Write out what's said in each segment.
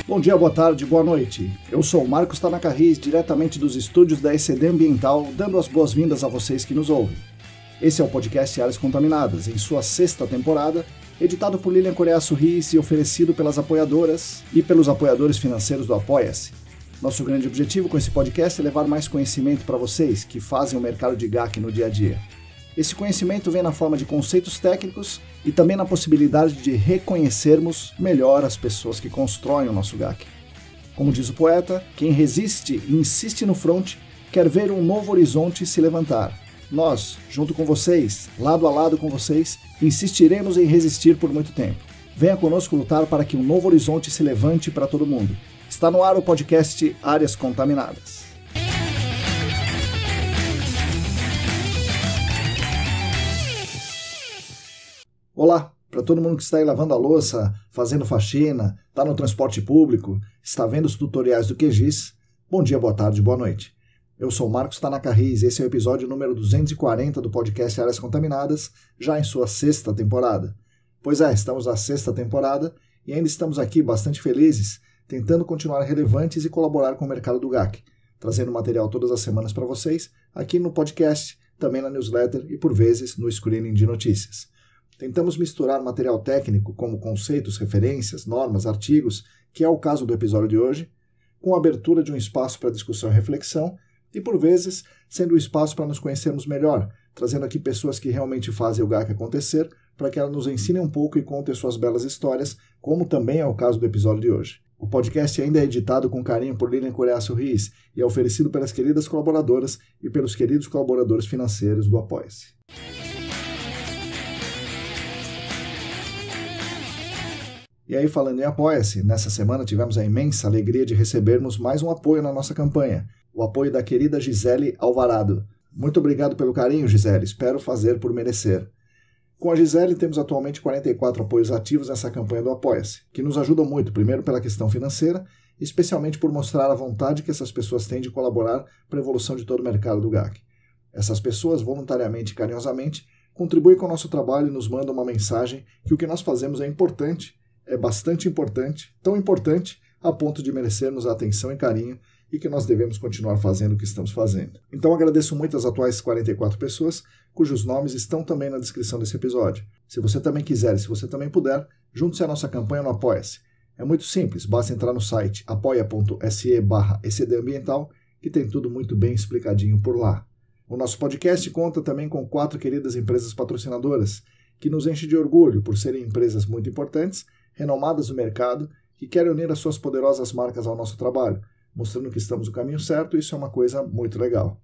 Bom dia, boa tarde, boa noite. Eu sou o Marcos Tanaka Riz, diretamente dos estúdios da ECD Ambiental, dando as boas-vindas a vocês que nos ouvem. Esse é o podcast Áreas Contaminadas, em sua 6ª temporada, editado por Lilian Coreaço Riz e oferecido pelas apoiadoras e pelos apoiadores financeiros do Apoia-se. Nosso grande objetivo com esse podcast é levar mais conhecimento para vocês que fazem o mercado de GAC no dia a dia. Esse conhecimento vem na forma de conceitos técnicos e também na possibilidade de reconhecermos melhor as pessoas que constroem o nosso GAC. Como diz o poeta, quem resiste e insiste no fronte quer ver um novo horizonte se levantar. Nós, junto com vocês, lado a lado com vocês, insistiremos em resistir por muito tempo. Venha conosco lutar para que um novo horizonte se levante para todo mundo. Está no ar o podcast Áreas Contaminadas. Olá, para todo mundo que está aí lavando a louça, fazendo faxina, está no transporte público, está vendo os tutoriais do QGIS, bom dia, boa tarde, boa noite. Eu sou o Marcos Tanaka Riz e esse é o episódio número 240 do podcast Áreas Contaminadas, já em sua 6ª temporada. Pois é, estamos na 6ª temporada e ainda estamos aqui bastante felizes, tentando continuar relevantes e colaborar com o mercado do GAC, trazendo material todas as semanas para vocês, aqui no podcast, também na newsletter e por vezes no screening de notícias. Tentamos misturar material técnico, como conceitos, referências, normas, artigos, que é o caso do episódio de hoje, com a abertura de um espaço para discussão e reflexão, e por vezes sendo um espaço para nos conhecermos melhor, trazendo aqui pessoas que realmente fazem o GAC acontecer, para que elas nos ensinem um pouco e contem suas belas histórias, como também é o caso do episódio de hoje. O podcast ainda é editado com carinho por Lilian Coreaço Riz e é oferecido pelas queridas colaboradoras e pelos queridos colaboradores financeiros do Apoia-se. E aí, falando em Apoia-se, nessa semana tivemos a imensa alegria de recebermos mais um apoio na nossa campanha, o apoio da querida Gisele Alvarado. Muito obrigado pelo carinho, Gisele, espero fazer por merecer. Com a Gisele, temos atualmente 44 apoios ativos nessa campanha do Apoia-se, que nos ajudam muito, primeiro pela questão financeira, especialmente por mostrar a vontade que essas pessoas têm de colaborar para a evolução de todo o mercado do GAC. Essas pessoas, voluntariamente e carinhosamente, contribuem com o nosso trabalho e nos mandam uma mensagem que o que nós fazemos é importante, é bastante importante, tão importante a ponto de merecermos a atenção e carinho e que nós devemos continuar fazendo o que estamos fazendo. Então agradeço muito as atuais 44 pessoas, cujos nomes estão também na descrição desse episódio. Se você também quiser e se você também puder, junte-se à nossa campanha no Apoia-se. É muito simples, basta entrar no site apoia.se/ecdambiental que tem tudo muito bem explicadinho por lá. O nosso podcast conta também com 4 queridas empresas patrocinadoras, que nos enche de orgulho por serem empresas muito importantes, renomadas no mercado, que querem unir as suas poderosas marcas ao nosso trabalho, mostrando que estamos no caminho certo e isso é uma coisa muito legal.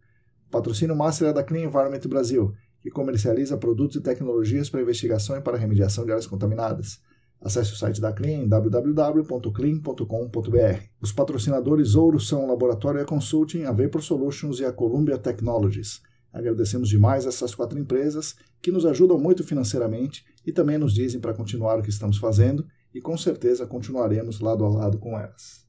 O patrocínio master é da Clean Environment Brasil, que comercializa produtos e tecnologias para investigação e para remediação de áreas contaminadas. Acesse o site da Clean em www.clean.com.br. Os patrocinadores ouro são o Laboratório E-Consulting, a Vapor Solutions e a Columbia Technologies. Agradecemos demais essas 4 empresas que nos ajudam muito financeiramente e também nos dizem para continuar o que estamos fazendo e com certeza continuaremos lado a lado com elas.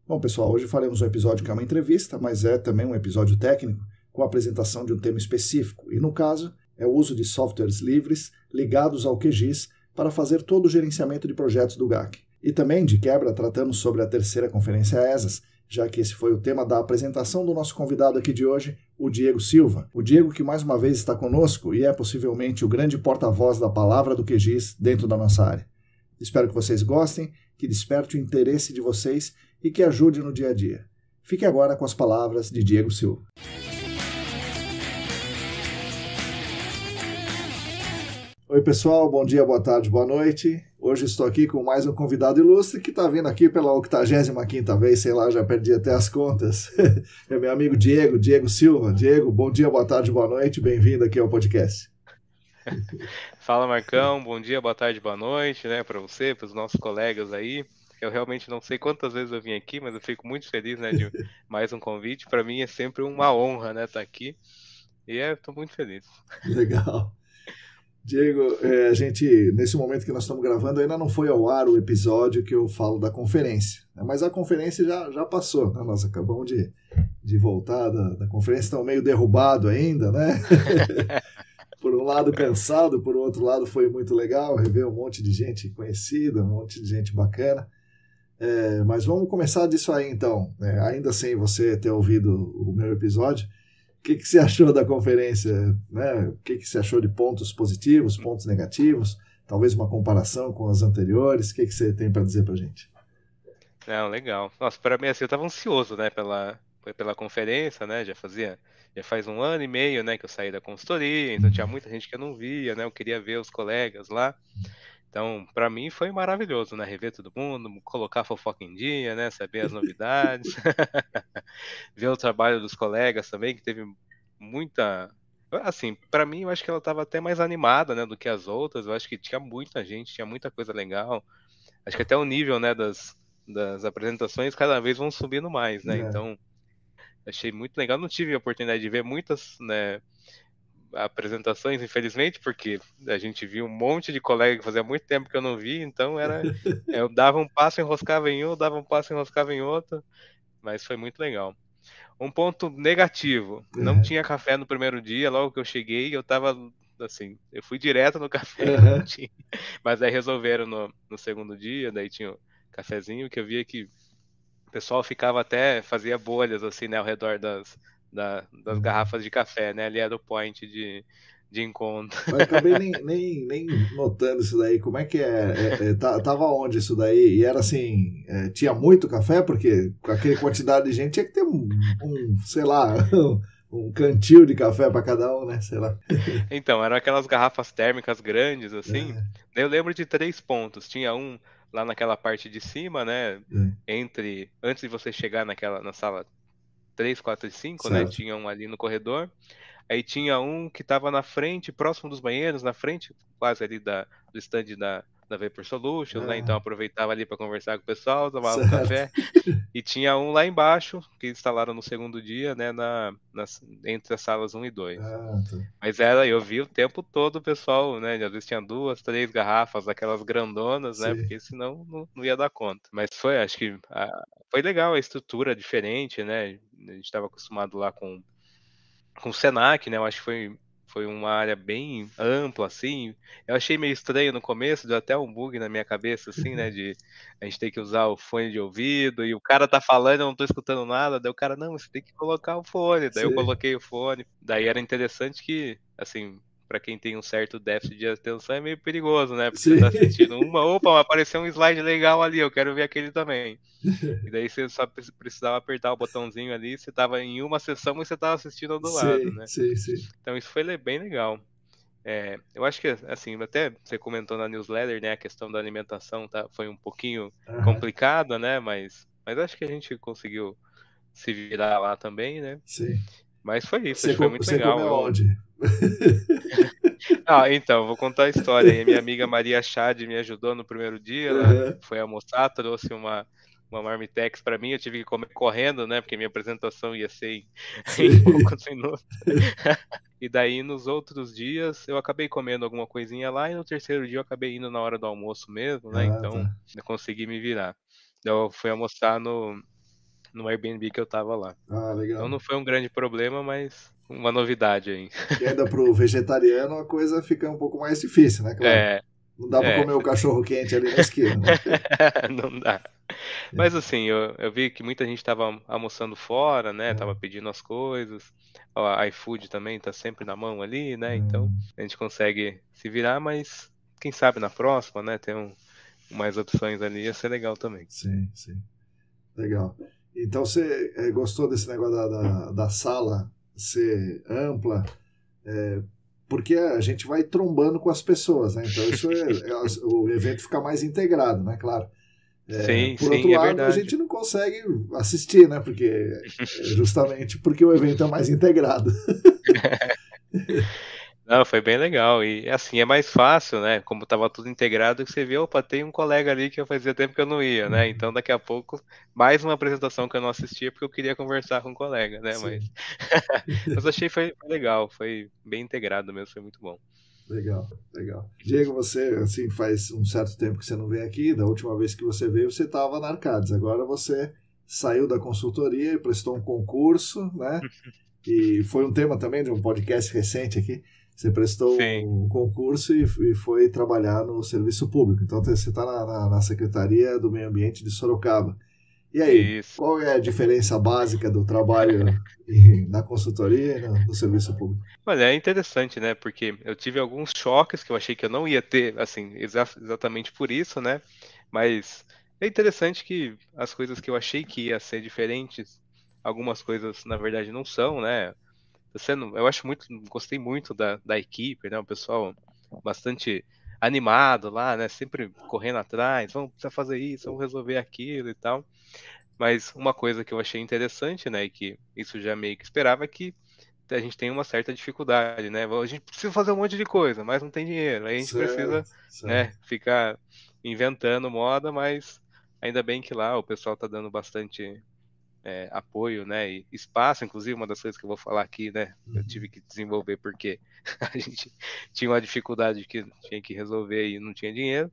Bom, pessoal, hoje faremos um episódio que é uma entrevista, mas é também um episódio técnico com a apresentação de um tema específico e, no caso, é o uso de softwares livres ligados ao QGIS para fazer todo o gerenciamento de projetos do GAC. E também, de quebra, tratamos sobre a 3ª Conferência ESAS, já que esse foi o tema da apresentação do nosso convidado aqui de hoje, o Diego Silva. O Diego que mais uma vez está conosco e é possivelmente o grande porta-voz da palavra do QGIS dentro da nossa área. Espero que vocês gostem, que desperte o interesse de vocês e que ajude no dia a dia. Fique agora com as palavras de Diego Silva. Oi pessoal, bom dia, boa tarde, boa noite. Hoje estou aqui com mais um convidado ilustre que está vindo aqui pela 85ª vez, sei lá, já perdi até as contas. É meu amigo Diego Silva. Diego, bom dia, boa tarde, boa noite, bem-vindo aqui ao podcast. Fala Marcão, bom dia, boa tarde, boa noite, né, para você, para os nossos colegas aí. Eu realmente não sei quantas vezes eu vim aqui, mas eu fico muito feliz, né, de mais um convite. Para mim é sempre uma honra, né, estar aqui. E estou muito feliz. Legal. Diego, a gente, nesse momento que nós estamos gravando, ainda não foi ao ar o episódio que eu falo da conferência. Mas a conferência já passou, né? Nós acabamos de voltar da conferência, estamos meio derrubado ainda, né? Por um lado cansado, por outro lado foi muito legal rever um monte de gente conhecida, um monte de gente bacana. Mas vamos começar disso aí então, ainda sem você ter ouvido o meu episódio. O que você achou da conferência? Né? O que você achou de pontos positivos, pontos negativos? Talvez uma comparação com as anteriores. O que você tem para dizer para a gente? Não, legal. Nossa, para mim assim, eu estava ansioso, né, pela conferência, né? Já faz 1 ano e meio, né, que eu saí da consultoria, então tinha muita gente que eu não via, né? Eu queria ver os colegas lá. Então, para mim foi maravilhoso, né? Rever todo mundo, colocar a fofoca em dia, né? Saber as novidades, ver o trabalho dos colegas também, que teve muita. Assim, para mim, eu acho que ela estava até mais animada, né, do que as outras. Eu acho que tinha muita gente, tinha muita coisa legal. Acho que até o nível, né, das apresentações cada vez vão subindo mais, né? Então, achei muito legal. Não tive a oportunidade de ver muitas, né, apresentações, infelizmente, porque a gente viu um monte de colega que fazia muito tempo que eu não vi, então eu dava um passo, enroscava em um, dava um passo, enroscava em outro, mas foi muito legal. Um ponto negativo, não tinha café no primeiro dia, logo que eu cheguei, eu tava assim, eu fui direto no café, não tinha, mas aí resolveram no segundo dia, daí tinha o cafezinho, que eu via que o pessoal fazia bolhas assim, né, ao redor das garrafas de café, né? Ali era o point de encontro. Eu acabei nem notando isso daí. Como é que tava onde isso daí? E era assim, tinha muito café? Porque com aquela quantidade de gente tinha que ter sei lá, um cantil de café para cada um, né? Sei lá. Então, eram aquelas garrafas térmicas grandes, assim. Eu lembro de 3 pontos. Tinha um lá naquela parte de cima, né? Antes de você chegar na sala 3, 4 e 5, né? Tinha um ali no corredor. Aí tinha um que estava na frente, próximo dos banheiros, na frente, quase ali do stand da Vapor Solutions, né? Então aproveitava ali para conversar com o pessoal, tomava um café. E tinha um lá embaixo, que instalaram no segundo dia, né? Entre as salas 1 e 2. Mas eu vi o tempo todo o pessoal, né? Às vezes tinha 2, 3 garrafas, aquelas grandonas, né? Porque senão não ia dar conta. Mas acho que foi legal a estrutura diferente, né? A gente estava acostumado lá com o Senac, né? Eu acho que foi uma área bem ampla, assim. Eu achei meio estranho no começo, deu até um bug na minha cabeça, assim, né? De a gente ter que usar o fone de ouvido e o cara tá falando, eu não tô escutando nada. Daí o cara, não, você tem que colocar o fone. Daí eu coloquei o fone. Daí era interessante que, assim, pra quem tem um certo déficit de atenção é meio perigoso, né? Porque você tá assistindo opa, apareceu um slide legal ali, eu quero ver aquele também. E daí você só precisava apertar o botãozinho ali, você tava em uma sessão e você tava assistindo ao do lado, né? Sim. Então isso foi bem legal. Eu acho que, assim, até você comentou na newsletter, né, a questão da alimentação foi um pouquinho complicada, né, mas acho que a gente conseguiu se virar lá também, né? Sim. Mas foi isso, acho que foi muito legal. Você comeu onde? Então, vou contar a história. A minha amiga Maria Chad me ajudou no primeiro dia, ela foi almoçar, trouxe uma marmitex para mim, eu tive que comer correndo, né, porque minha apresentação ia ser em poucos minutos. E daí, nos outros dias, eu acabei comendo alguma coisinha lá, e no terceiro dia eu acabei indo na hora do almoço mesmo, né, então eu consegui me virar. Então, eu fui almoçar no Airbnb que eu tava lá. Legal. Então não foi um grande problema, mas uma novidade aí. E ainda pro vegetariano a coisa fica um pouco mais difícil, né, claro? Não dá pra comer o cachorro quente ali na esquina, né? Não dá. Mas assim, eu vi que muita gente tava almoçando fora, né? Tava pedindo as coisas. A iFood também tá sempre na mão ali, né? Então a gente consegue se virar, mas quem sabe na próxima, né? Ter mais opções ali ia ser legal também. Sim. Legal. Então você gostou desse negócio da sala ser ampla? Porque a gente vai trombando com as pessoas, né? Então isso o evento fica mais integrado, né? Claro. Por outro lado, verdade. a gente não consegue assistir, né? Porque justamente porque o evento é mais integrado. Não, foi bem legal. E assim, é mais fácil, né? Como tava tudo integrado, que você vê, opa, tem um colega ali que eu fazia tempo que eu não ia, né? Então daqui a pouco, mais uma apresentação que eu não assistia porque eu queria conversar com um colega, né? Mas achei foi legal, foi bem integrado mesmo, foi muito bom. Legal. Diego, você assim, faz um certo tempo que você não vem aqui, da última vez que você veio você estava na Arcades, agora você saiu da consultoria e prestou um concurso, né? E foi um tema também de um podcast recente aqui. Você prestou sim, um concurso e foi trabalhar no serviço público. Então você está na Secretaria do Meio Ambiente de Sorocaba. E aí, isso. qual é a diferença básica do trabalho na consultoria e no serviço público? Olha, é interessante, né? Porque eu tive alguns choques que eu achei que eu não ia ter, assim, exatamente por isso, né? Mas é interessante que as coisas que eu achei que ia ser diferentes, algumas coisas na verdade não são, né? Eu acho muito, gostei muito da equipe, né? O pessoal bastante animado lá, né? Sempre correndo atrás, vamos precisar fazer isso, vamos resolver aquilo e tal. Mas uma coisa que eu achei interessante, né? E que isso já meio que esperava é que a gente tem uma certa dificuldade, né? A gente precisa fazer um monte de coisa, mas não tem dinheiro. Aí a gente precisa, Certo, certo. né, ficar inventando moda, mas ainda bem que lá o pessoal tá dando bastante apoio, né, e espaço. Inclusive, uma das coisas que eu vou falar aqui, né, eu tive Uhum. que desenvolver porque a gente tinha uma dificuldade que tinha que resolver e não tinha dinheiro,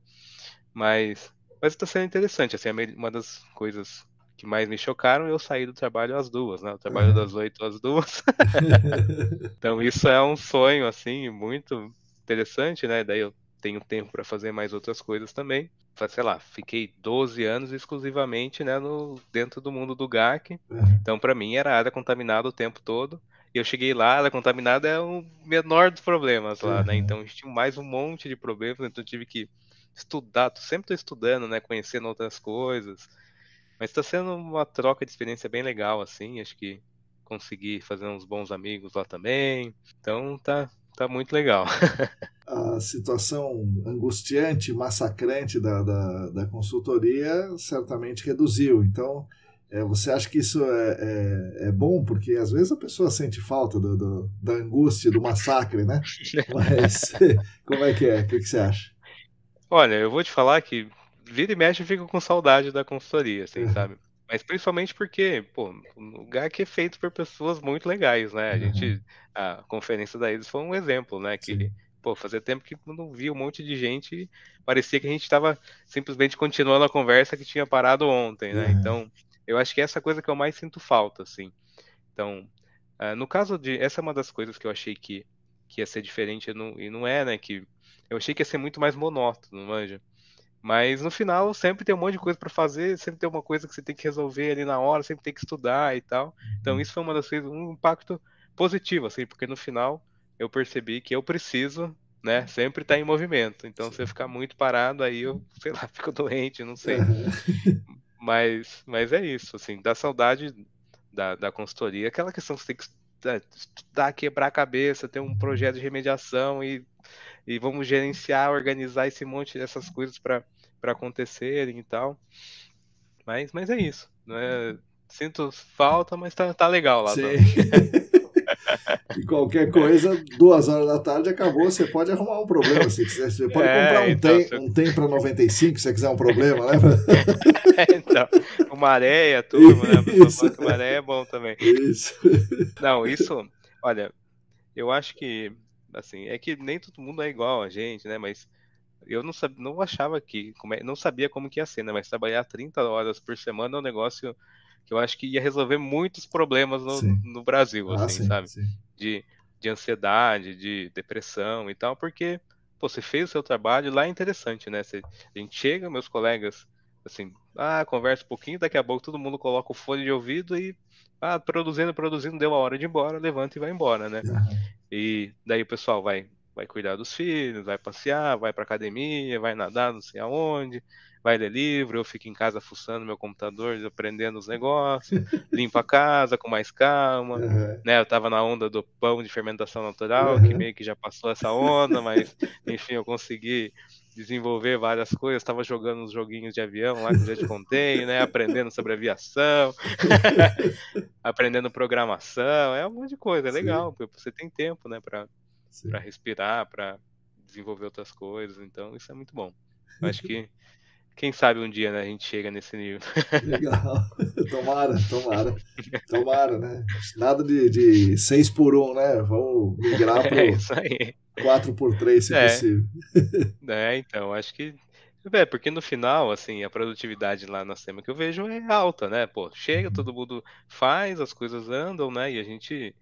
mas está sendo interessante, assim, uma das coisas que mais me chocaram, eu saí do trabalho às 2, né, eu trabalho Uhum. das 8 às 2. Então isso é um sonho assim muito interessante, né? Daí eu tenho tempo para fazer mais outras coisas também. Sei lá, fiquei 12 anos exclusivamente, né, no dentro do mundo do GAC. Uhum. Então para mim era área contaminada o tempo todo. E eu cheguei lá, a área contaminada é o menor dos problemas lá, né? Uhum. Então a gente tinha mais um monte de problemas, então eu tive que estudar, sempre estou estudando, né, conhecendo outras coisas. Mas está sendo uma troca de experiência bem legal, assim. Acho que consegui fazer uns bons amigos lá também. Então tá muito legal. A situação angustiante, massacrante da consultoria certamente reduziu. Então, você acha que isso é bom? Porque às vezes a pessoa sente falta da angústia, do massacre, né? Mas como é que é? O que você acha? Olha, eu vou te falar que vira e mexe eu fico com saudade da consultoria, assim, Uhum. sabe? Mas principalmente porque, pô, o lugar que é feito por pessoas muito legais, né? Uhum. A conferência da ISO foi um exemplo, né? Que, Sim. pô, fazia tempo que eu não via um monte de gente e parecia que a gente estava simplesmente continuando a conversa que tinha parado ontem, né? Uhum. Então, eu acho que é essa coisa que eu mais sinto falta, assim. Então, no caso de. Essa é uma das coisas que eu achei que ia ser diferente e não é, né? Que eu achei que ia ser muito mais monótono, manja. Mas no final sempre tem um monte de coisa para fazer, sempre tem uma coisa que você tem que resolver ali na hora, sempre tem que estudar e tal. Então Uhum. isso foi uma das coisas, um impacto positivo, assim, porque no final eu percebi que eu preciso, né, sempre estar em movimento. Então se eu Sim. ficar muito parado, aí eu, sei lá, fico doente, não sei. Uhum. Mas é isso, assim, dá saudade da consultoria, aquela questão que você tem que estudar, quebrar a cabeça, ter um projeto de remediação e vamos gerenciar, organizar esse monte dessas coisas para acontecerem e tal. Mas é isso, né? Sinto falta, mas tá legal lá Sim. também. E qualquer coisa, 2 horas da tarde acabou, você pode arrumar um problema. Se quiser, você pode comprar Então, um tem para 95 se você quiser um problema, né? então, o maré, a turma, né? A pessoa Isso, fala que o maré é bom também. isso. Não, isso, olha, eu acho que, assim, é que nem todo mundo é igual a gente, né? Mas eu não achava que, não sabia como que ia ser, né? Mas trabalhar 30 horas por semana é um negócio que eu acho que ia resolver muitos problemas Sim. no Brasil, Ah, assim, sim, sabe? sim. De, de ansiedade, de depressão e tal, porque, pô, você fez o seu trabalho, lá é interessante, né? A gente chega, meus colegas, assim, conversa um pouquinho, daqui a pouco todo mundo coloca o fone de ouvido e, produzindo, deu a hora de ir embora, levanta e vai embora, né? Aham. E daí o pessoal vai cuidar dos filhos, vai passear, vai pra academia, vai nadar não sei aonde, vai ler livro, eu fico em casa fuçando meu computador, aprendendo os negócios, limpo a casa com mais calma, Aham. né? Eu tava na onda do pão de fermentação natural, que Aham. meio que já passou essa onda, mas enfim, eu consegui desenvolver várias coisas, estava jogando uns joguinhos de avião lá que eu já te contei, né? Aprendendo sobre aviação, aprendendo programação, é um monte de coisa, é Sim, legal, porque você tem tempo, né, para sim. respirar, para desenvolver outras coisas, então isso é muito bom. Acho que, quem sabe um dia, né, a gente chega nesse nível. Legal. Tomara, tomara. Tomara, né? Nada de 6 por 1, né? Vamos migrar É pro isso aí. 4 por 3, se É, possível. então, acho que. Porque no final, assim, a produtividade lá na SEMA que eu vejo é alta, né? Pô, chega, Uhum. todo mundo faz, as coisas andam, né? E a gente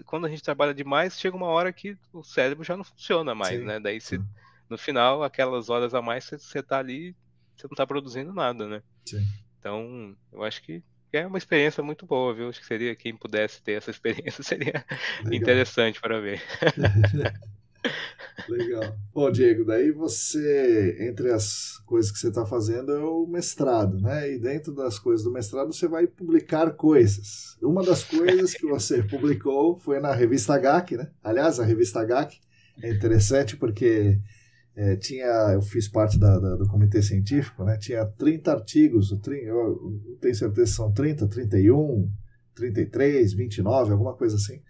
quando a gente trabalha demais, chega uma hora que o cérebro já não funciona mais, Sim, né? Daí, sim, no final, aquelas horas a mais, você tá ali, você não tá produzindo nada, né? sim. Então, eu acho que é uma experiência muito boa, viu? Acho que seria, quem pudesse ter essa experiência, seria Legal. interessante para ver. Legal. Bom, Diego, daí você, entre as coisas que você está fazendo, é o mestrado, né? E dentro das coisas do mestrado, você vai publicar coisas. Uma das coisas que você publicou foi na revista HAC, né? Aliás, a revista HAC é interessante porque eu fiz parte do comitê científico, né? Tinha 30 artigos, eu não tenho certeza se são 30, 31, 33, 29, alguma coisa assim,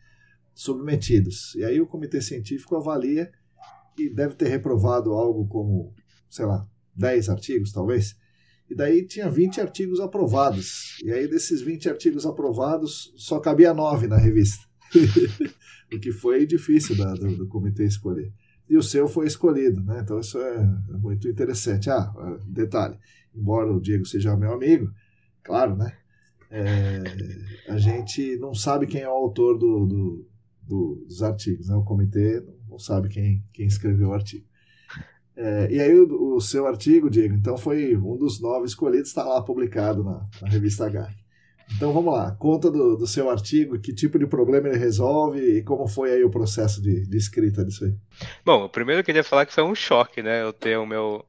submetidos. E aí o comitê científico avalia e deve ter reprovado algo como, sei lá, 10 artigos, talvez. E daí tinha 20 artigos aprovados. E aí desses 20 artigos aprovados, só cabia 9 na revista. O que foi difícil do comitê escolher. E o seu foi escolhido, né? Então isso é muito interessante. Detalhe, embora o Diego seja meu amigo, claro, né? A gente não sabe quem é o autor dos artigos, né? O comitê não sabe quem escreveu o artigo. E aí o seu artigo, Diego, então foi um dos 9 escolhidos, está lá publicado na revista H. Então vamos lá, conta do seu artigo, que tipo de problema ele resolve e como foi aí o processo de escrita disso aí. Bom, primeiro eu queria falar que foi um choque, né? Eu ter o meu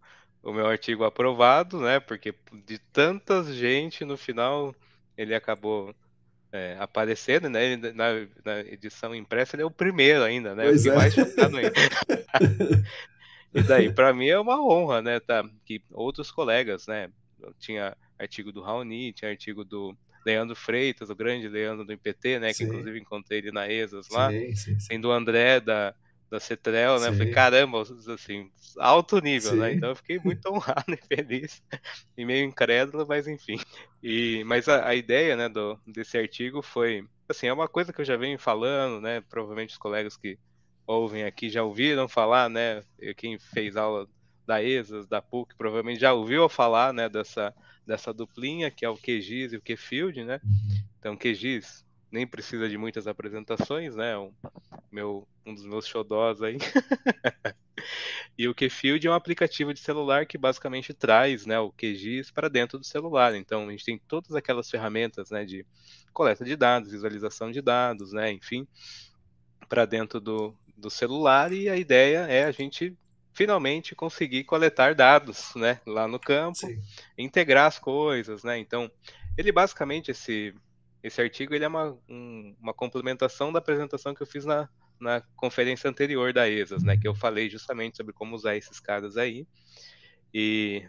artigo aprovado, né? Porque de tanta gente, no final, ele acabou aparecendo, né? Na edição impressa, ele é o primeiro ainda, né? Eu Pois fiquei é. mais chocado ainda. E daí, para mim é uma honra, né? Tá, que outros colegas, né? Tinha artigo do Raoni, tinha artigo do Leandro Freitas, o grande Leandro do IPT, né? Que Sim, inclusive encontrei ele na ESAS lá. sim, sim, sim. Tem do André da Cetrel, né? Eu falei, Sim, caramba, assim, alto nível, né? Então sim. eu fiquei muito honrado e feliz e meio incrédulo, mas enfim. Mas a ideia, né, desse artigo foi, assim, é uma coisa que eu já venho falando, né? Provavelmente os colegas que ouvem aqui já ouviram falar, né? Quem fez aula da ESAS, da PUC, provavelmente já ouviu falar, né, dessa duplinha, que é o QGIS e o QField, né? Uhum. Então, QGIS nem precisa de muitas apresentações, né? Um dos meus xodós aí. E o QField é um aplicativo de celular que basicamente traz, né, o QGIS para dentro do celular. Então, a gente tem todas aquelas ferramentas, né, de coleta de dados, visualização de dados, né, enfim, para dentro do celular. E a ideia é a gente finalmente conseguir coletar dados, né, lá no campo, Sim. integrar as coisas, né. Então, ele basicamente, esse artigo, ele é uma complementação da apresentação que eu fiz na conferência anterior da ESAS, né, que eu falei justamente sobre como usar esses caras aí. E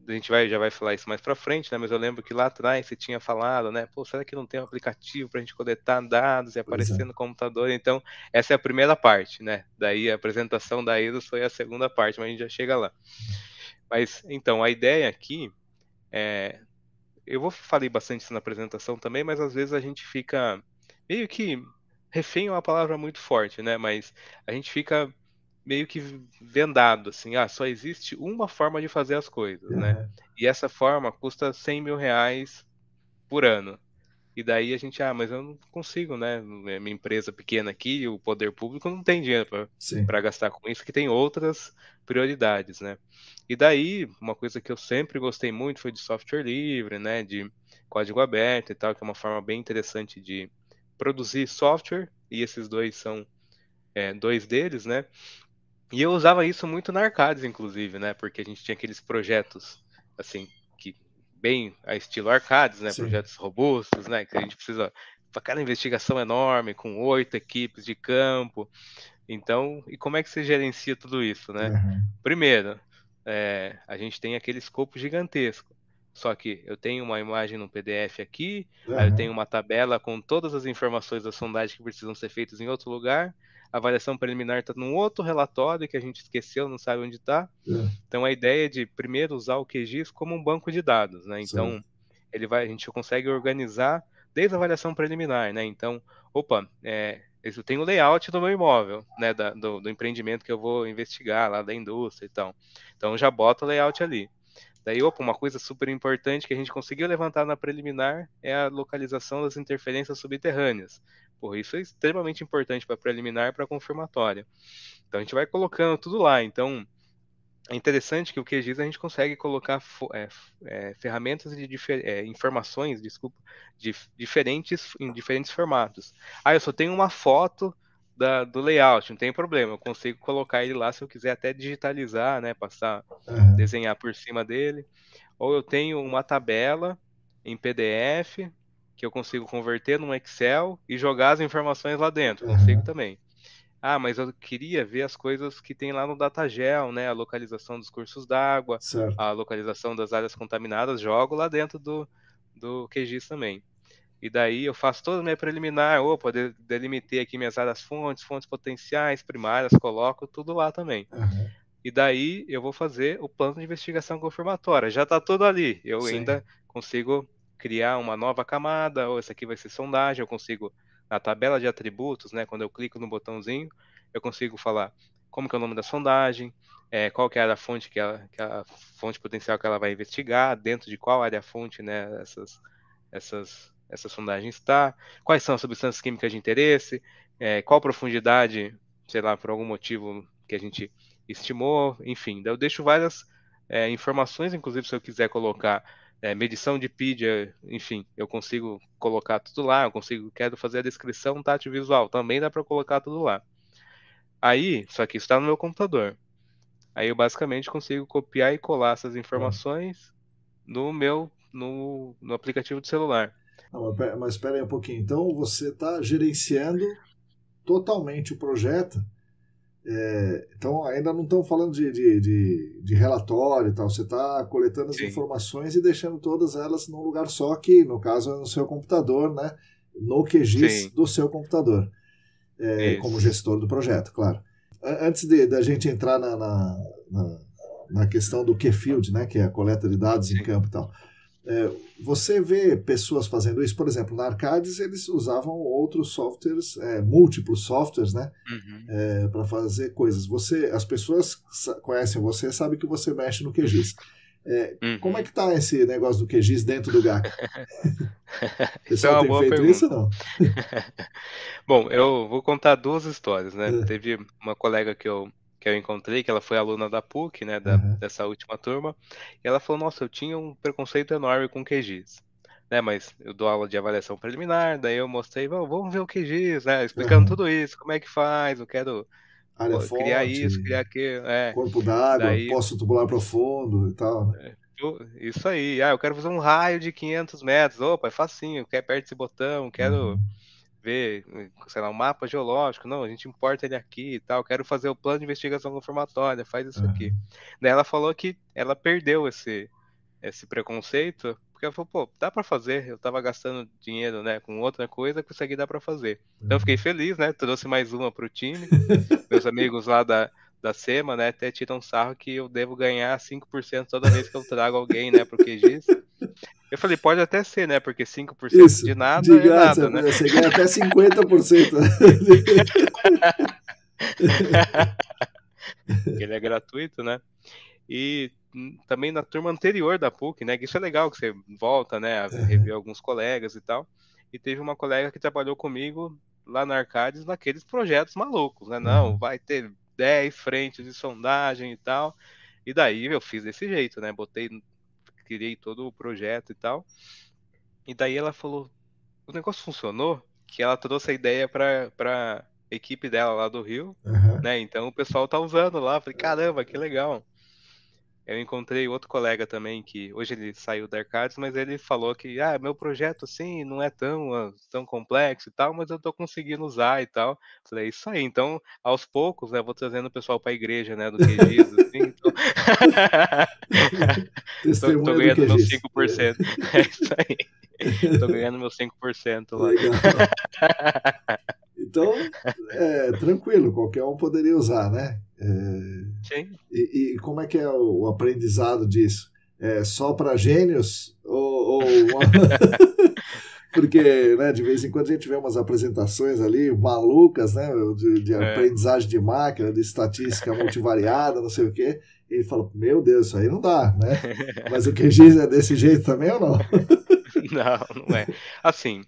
a gente já vai falar isso mais para frente, né? Mas eu lembro que lá atrás você tinha falado, né? Pô, será que não tem um aplicativo para a gente coletar dados e Pois é. aparecer no computador? Então, essa é a primeira parte, né? Daí a apresentação da ESAS foi a segunda parte, mas a gente já chega lá. Mas, então, a ideia aqui é. Falei bastante isso na apresentação também, mas às vezes a gente fica meio que. Refém é uma palavra muito forte, né? Mas a gente fica meio que vendado, assim, só existe uma forma de fazer as coisas, né? Uhum. E essa forma custa R$ 100.000 por ano. E daí a gente, mas eu não consigo, né? Minha empresa pequena aqui, o poder público não tem dinheiro Sim. para gastar com isso, que tem outras prioridades, né? E daí, uma coisa que eu sempre gostei muito foi de software livre, né? De código aberto e tal, que é uma forma bem interessante de produzir software, e esses dois são dois deles, né? E eu usava isso muito na Arcades, inclusive, né? Porque a gente tinha aqueles projetos, assim, que bem a estilo Arcades, né? Sim. Projetos robustos, né? Que a gente precisa para cada investigação enorme, com 8 equipes de campo. Então, e como é que você gerencia tudo isso, né? Uhum. Primeiro, a gente tem aquele escopo gigantesco. Só que eu tenho uma imagem no PDF aqui, aí eu tenho Uhum. uma tabela com todas as informações da sondagem que precisam ser feitas em outro lugar. A avaliação preliminar está num outro relatório que a gente esqueceu, não sabe onde está. Uhum. Então a ideia é de primeiro usar o QGIS como um banco de dados, né? Certo. Então a gente consegue organizar desde a avaliação preliminar, né? Então, opa, eu tenho o layout do meu imóvel, né? Do empreendimento que eu vou investigar lá da indústria e tal. Então já bota o layout ali. Daí, opa, uma coisa super importante que a gente conseguiu levantar na preliminar é a localização das interferências subterrâneas. Porra, isso é extremamente importante para preliminar e para confirmatória. Então a gente vai colocando tudo lá. Então é interessante que o QGIS a gente consegue colocar ferramentas de informações, desculpa, em diferentes formatos. Eu só tenho uma foto do layout, não tem problema, eu consigo colocar ele lá se eu quiser até digitalizar, né, desenhar por cima dele. Ou eu tenho uma tabela em PDF que eu consigo converter num Excel e jogar as informações lá dentro, consigo também. Mas eu queria ver as coisas que tem lá no Datagel, né? A localização dos cursos d'água, a localização das áreas contaminadas, jogo lá dentro do QGIS também. E daí eu faço toda a minha preliminar, delimitei aqui minhas áreas fontes potenciais, primárias, coloco tudo lá também. E daí eu vou fazer o plano de investigação confirmatória. Já está tudo ali. Eu ainda consigo criar uma nova camada, ou essa aqui vai ser sondagem, eu consigo, na tabela de atributos, né, quando eu clico no botãozinho, eu consigo falar como que é o nome da sondagem, qual que é a fonte que a fonte potencial que ela vai investigar, dentro de qual área-fonte, né, essa sondagem está, quais são as substâncias químicas de interesse, qual profundidade, sei lá, por algum motivo que a gente estimou, enfim. Daí eu deixo várias informações, inclusive se eu quiser colocar medição de PID, enfim, eu consigo colocar tudo lá, quero fazer a descrição tátil visual, também dá para colocar tudo lá. Aí, só que isso está no meu computador. Aí eu basicamente consigo copiar e colar essas informações no aplicativo do celular. Não, mas espera aí um pouquinho. Então você está gerenciando totalmente o projeto. Então ainda não estamos falando de relatório e tal. Você está coletando as informações e deixando todas elas num lugar só, que no caso é no seu computador, né? No QGIS do seu computador, como gestor do projeto, claro. Antes da gente entrar na questão do QField, né? Que é a coleta de dados em campo e tal. Você vê pessoas fazendo isso, por exemplo, na Arcadis eles usavam outros softwares, múltiplos softwares, né, para fazer coisas. As pessoas conhecem você, sabem que você mexe no QGIS. Como é que tá esse negócio do QGIS dentro do GAC? O pessoal tem feito pergunta. Isso ou não? Bom, eu vou contar duas histórias, né? Teve uma colega que eu encontrei, que ela foi aluna da PUC, né, dessa última turma, e ela falou, nossa, eu tinha um preconceito enorme com QGIS, né, mas eu dou aula de avaliação preliminar, daí eu mostrei, vamos ver o QGIS, né, explicando tudo isso, como é que faz, eu quero criar isso, criar aquilo, corpo d'água, poço tubular profundo e tal, né? Isso aí, eu quero fazer um raio de 500 metros, opa, é facinho, eu quero apertar esse botão, quero ver, sei lá, um mapa geológico, não, a gente importa ele aqui e tal, quero fazer o plano de investigação confirmatória, faz isso aqui. Daí ela falou que ela perdeu esse preconceito, porque ela falou, pô, dá pra fazer, eu tava gastando dinheiro, né, com outra coisa, que isso aqui dá pra fazer. Então eu fiquei feliz, né, trouxe mais uma pro time, meus amigos lá da SEMA, né, até tiram sarro que eu devo ganhar 5% toda vez que eu trago alguém, né, pro QGIS. Eu falei, pode até ser, né? Porque 5% isso, de nada de graça, é nada, né? Você ganha até 50%. Ele é gratuito, né? E também na turma anterior da PUC, né? Que isso é legal, que você volta, né? A rever alguns colegas e tal. E teve uma colega que trabalhou comigo lá na Arcadis naqueles projetos malucos, né? Não, vai ter 10 frentes de sondagem e tal. E daí eu fiz desse jeito, né? Criei todo o projeto e tal. E daí ela falou, o negócio funcionou, que ela trouxe a ideia para equipe dela lá do Rio, né? Então o pessoal tá usando lá. Falei, caramba, que legal. Eu encontrei outro colega também, que hoje ele saiu da Arcadis, mas ele falou que, meu projeto, assim, não é tão complexo e tal, mas eu tô conseguindo usar e tal. Falei, isso aí. Então, aos poucos, né, eu vou trazendo o pessoal pra igreja, né, do QGIS, assim, então... tô ganhando meus 5%. É isso aí. Tô ganhando meus 5% lá. Legal. Então, tranquilo, qualquer um poderia usar, né? Sim. E como é que é o aprendizado disso? É só para gênios? Porque, né, de vez em quando a gente vê umas apresentações ali malucas, né, de aprendizagem de máquina, de estatística multivariada, não sei o quê, e ele fala, meu Deus, isso aí não dá, né? Mas o QGIS é desse jeito também ou não? Não, não é. Assim,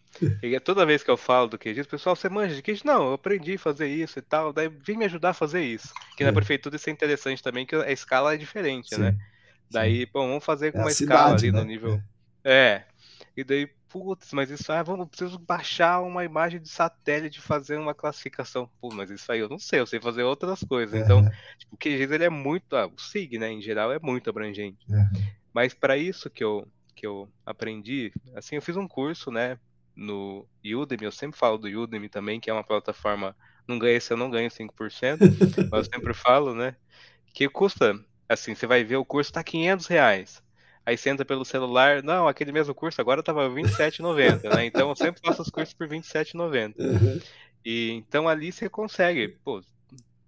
toda vez que eu falo do QGIS, o pessoal, você manja de QGIS? Não, eu aprendi a fazer isso e tal, daí vem me ajudar a fazer isso. Que na prefeitura isso é interessante também, que a escala é diferente, Sim, né? sim. Daí, bom, vamos fazer com É a uma escala cidade, ali no né? nível. É. E daí, putz, mas isso, preciso baixar uma imagem de satélite e fazer uma classificação. Pô, mas isso aí eu não sei, eu sei fazer outras coisas. Então, tipo, o QGIS ele é muito, o SIG, né, em geral, é muito abrangente. Mas para isso que eu aprendi, assim, eu fiz um curso, né, no Udemy, eu sempre falo do Udemy também, que é uma plataforma, não ganha se eu não ganho 5%, mas eu sempre falo, né, que custa, assim, você vai ver o curso tá R$ 500. Aí você entra pelo celular, não, aquele mesmo curso agora tava R$ 27,90, né? Então eu sempre faço os cursos por R$ 27,90. E então ali você consegue, pô,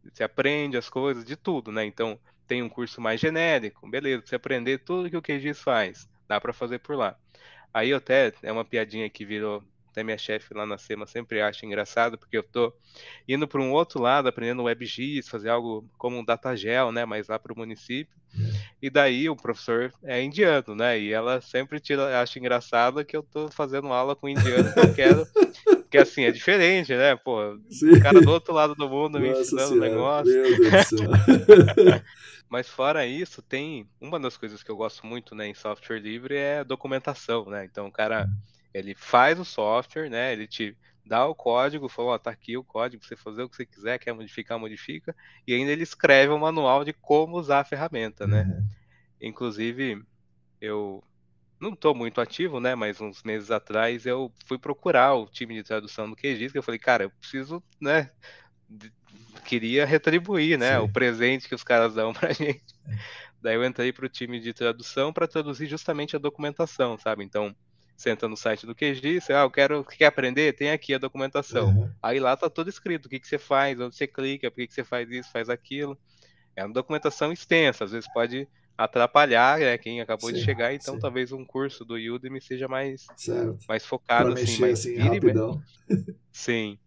você aprende as coisas de tudo, né? Então tem um curso mais genérico, beleza, você aprender tudo que o QGIS faz, dá para fazer por lá. Aí até é uma piadinha que virou, até minha chefe lá na SEMA sempre acha engraçado, porque eu tô indo para um outro lado, aprendendo WebGIS, fazer algo como um DataGel, né, mas lá para o município. E daí o professor é indiano, né? E ela sempre acha engraçado que eu tô fazendo aula com indiano que eu quero, porque assim, é diferente, né? Pô, Sim. o cara do outro lado do mundo me Nossa ensinando o senhora, negócio. meu Deus do céu. Mas fora isso, tem uma das coisas que eu gosto muito, né, em software livre é a documentação, né? Então o cara, ele faz o software, né? Ele te dá o código, fala, ó, tá aqui o código, você fazer o que você quiser, quer modificar, modifica, e ainda ele escreve um manual de como usar a ferramenta, né? Inclusive, eu não estou muito ativo, né? Mas uns meses atrás eu fui procurar o time de tradução do QGIS, que eu falei, cara, eu preciso, né? Queria retribuir, né? Sim. O presente que os caras dão pra gente. Daí eu entrei para o time de tradução para traduzir justamente a documentação, sabe? Então, você entra no site do QGIS, você, quer aprender? Tem aqui a documentação. Aí lá tá tudo escrito, o que você faz, onde você clica, por que você faz isso, faz aquilo. É uma documentação extensa, às vezes pode atrapalhar, né, quem acabou de chegar, então talvez um curso do Udemy seja mais focado, pra assim, mexer mas assim rapidão. Sim.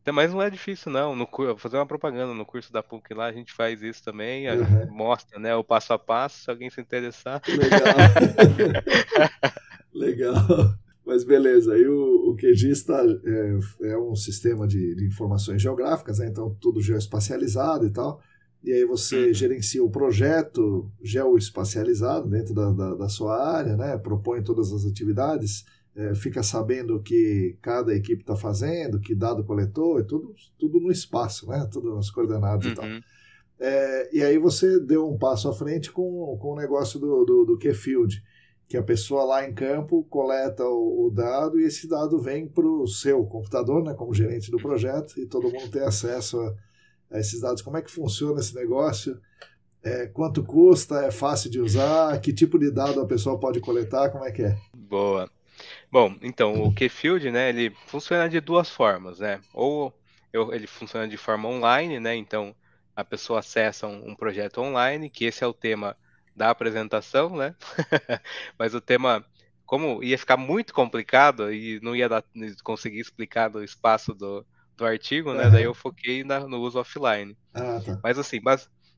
Então, mas não é difícil, não. Vou fazer uma propaganda no curso da PUC lá, a gente faz isso também, mostra, né, o passo a passo, se alguém se interessar. Legal. Legal. Mas beleza, aí o QGIS é um sistema de informações geográficas, né? Então tudo geoespacializado e tal. E aí você gerencia o projeto geoespacializado dentro da sua área, né? Propõe todas as atividades, fica sabendo o que cada equipe está fazendo, que dado coletou, tudo no espaço, né? Tudo nas coordenadas e tal. E aí você deu um passo à frente com o negócio do QField, que a pessoa lá em campo coleta o dado e esse dado vem para o seu computador, né, como gerente do projeto, e todo mundo tem acesso a esses dados. Como é que funciona esse negócio? Quanto custa? É fácil de usar? Que tipo de dado a pessoa pode coletar? Como é que é? Boa. Bom, então, o QField, né, ele funciona de duas formas, né? Ou ele funciona de forma online, né? Então, a pessoa acessa um projeto online, que esse é o tema da apresentação, né? Mas o tema, como ia ficar muito complicado e não ia conseguir explicar no espaço do artigo, né? Daí eu foquei no uso offline. Tá. Mas assim,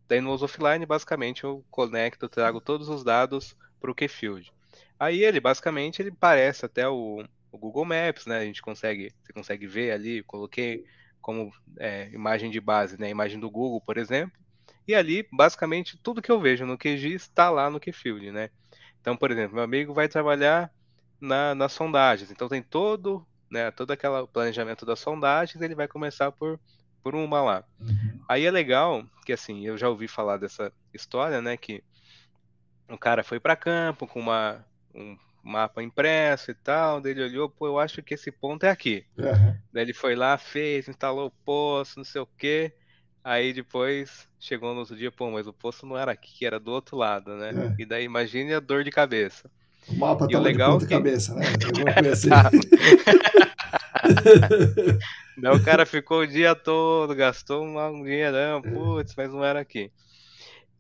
daí no uso offline, basicamente, eu conecto, trago todos os dados para o QField. Aí basicamente, ele parece até o Google Maps, né? Você consegue ver ali, coloquei como imagem de base, né? Imagem do Google, por exemplo. E ali, basicamente, tudo que eu vejo no QGIS está lá no QField, né? Então, por exemplo, meu amigo vai trabalhar nas sondagens. Então tem todo aquele planejamento das sondagens, ele vai começar por uma lá. Aí é legal que, assim, eu já ouvi falar dessa história, né? Que o cara foi para campo com um mapa impresso e tal, daí ele olhou, pô, eu acho que esse ponto é aqui. Daí ele foi lá, fez, instalou o poço, não sei o quê. Aí depois chegou no outro dia, pô, mas o poço não era aqui, era do outro lado, né? E daí imagine a dor de cabeça. O mapa E o tava de legal ponta cabeça, né? Alguma coisa assim. Não, o cara ficou o dia todo, gastou um dinheirão, putz, mas não era aqui.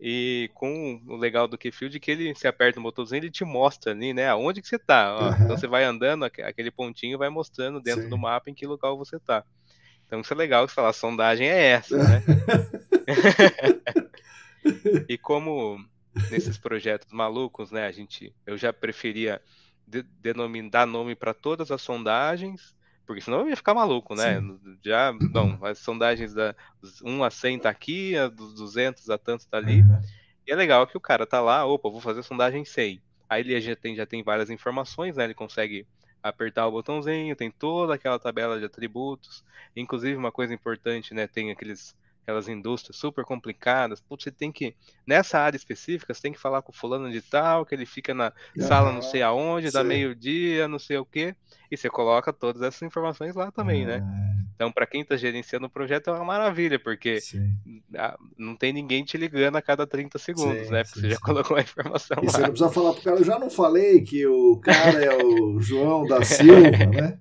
E com o legal do Keyfield é que ele, se aperta o botãozinho, ele te mostra ali, né, aonde que você tá, ó. Então você vai andando, aquele pontinho vai mostrando dentro do Sim. mapa em que local você tá. Então isso é legal, você fala, a sondagem é essa, né? E como nesses projetos malucos, né, eu já preferia dar nome para todas as sondagens, porque senão eu ia ficar maluco, né? Sim. Já, bom, as sondagens da 1 a 100 tá aqui, a dos 200 a tanto tá ali. Uhum. E é legal que o cara tá lá, opa, vou fazer sondagem 100. Aí ele já tem várias informações, né? Ele consegue apertar o botãozinho, tem toda aquela tabela de atributos. Inclusive, uma coisa importante, né? Tem aquelas indústrias super complicadas. Putz, você tem que, nessa área específica, você tem que falar com o fulano de tal, que ele fica na sala não sei Aham. aonde, da Sim. meio-dia, não sei o quê. E você coloca todas essas informações lá também, né? Ah, Então, para quem está gerenciando o projeto, é uma maravilha, porque sim. não tem ninguém te ligando a cada 30 segundos, Sim, né? Porque sim, você já sim. colocou a informação E você não lá. precisa falar pro cara, eu já não falei que o cara é o João da Silva, né?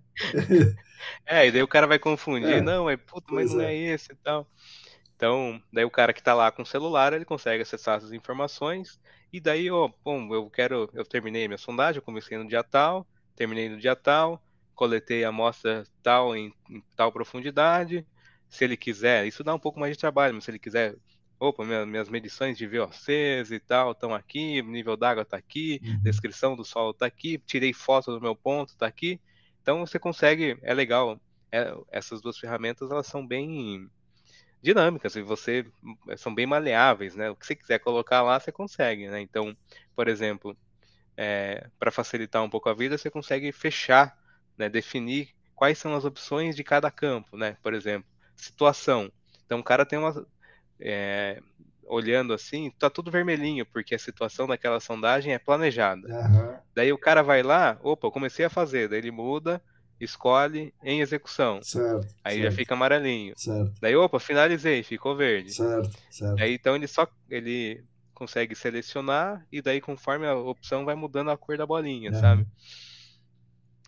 E daí o cara vai confundir, É, não, puta, mas pois não é é. esse e tal. Então, daí o cara que tá lá com o celular, ele consegue acessar essas informações, e daí, ó, bom, eu terminei minha sondagem, eu comecei no dia tal, terminei no dia tal, coletei a amostra tal em tal profundidade. Se ele quiser, isso dá um pouco mais de trabalho, mas se ele quiser, opa, minhas medições de VOCs e tal estão aqui, nível d'água tá aqui, Uhum. descrição do solo tá aqui, tirei foto do meu ponto, tá aqui. Então você consegue, é legal. Essas duas ferramentas, elas são bem dinâmicas e são bem maleáveis, né? O que você quiser colocar lá, você consegue, né? Então, por exemplo, para facilitar um pouco a vida, você consegue fechar, né? Definir quais são as opções de cada campo, né? Por exemplo, situação. Então, o cara tem é, olhando assim, tá tudo vermelhinho, porque a situação daquela sondagem é planejada. Aham. Daí o cara vai lá, opa, eu comecei a fazer, daí ele muda, escolhe em execução. Certo, Aí já certo, fica amarelinho. certo, Daí, opa, finalizei, ficou verde. certo, certo. Aí então ele consegue selecionar e daí conforme a opção vai mudando a cor da bolinha, sabe? Aham.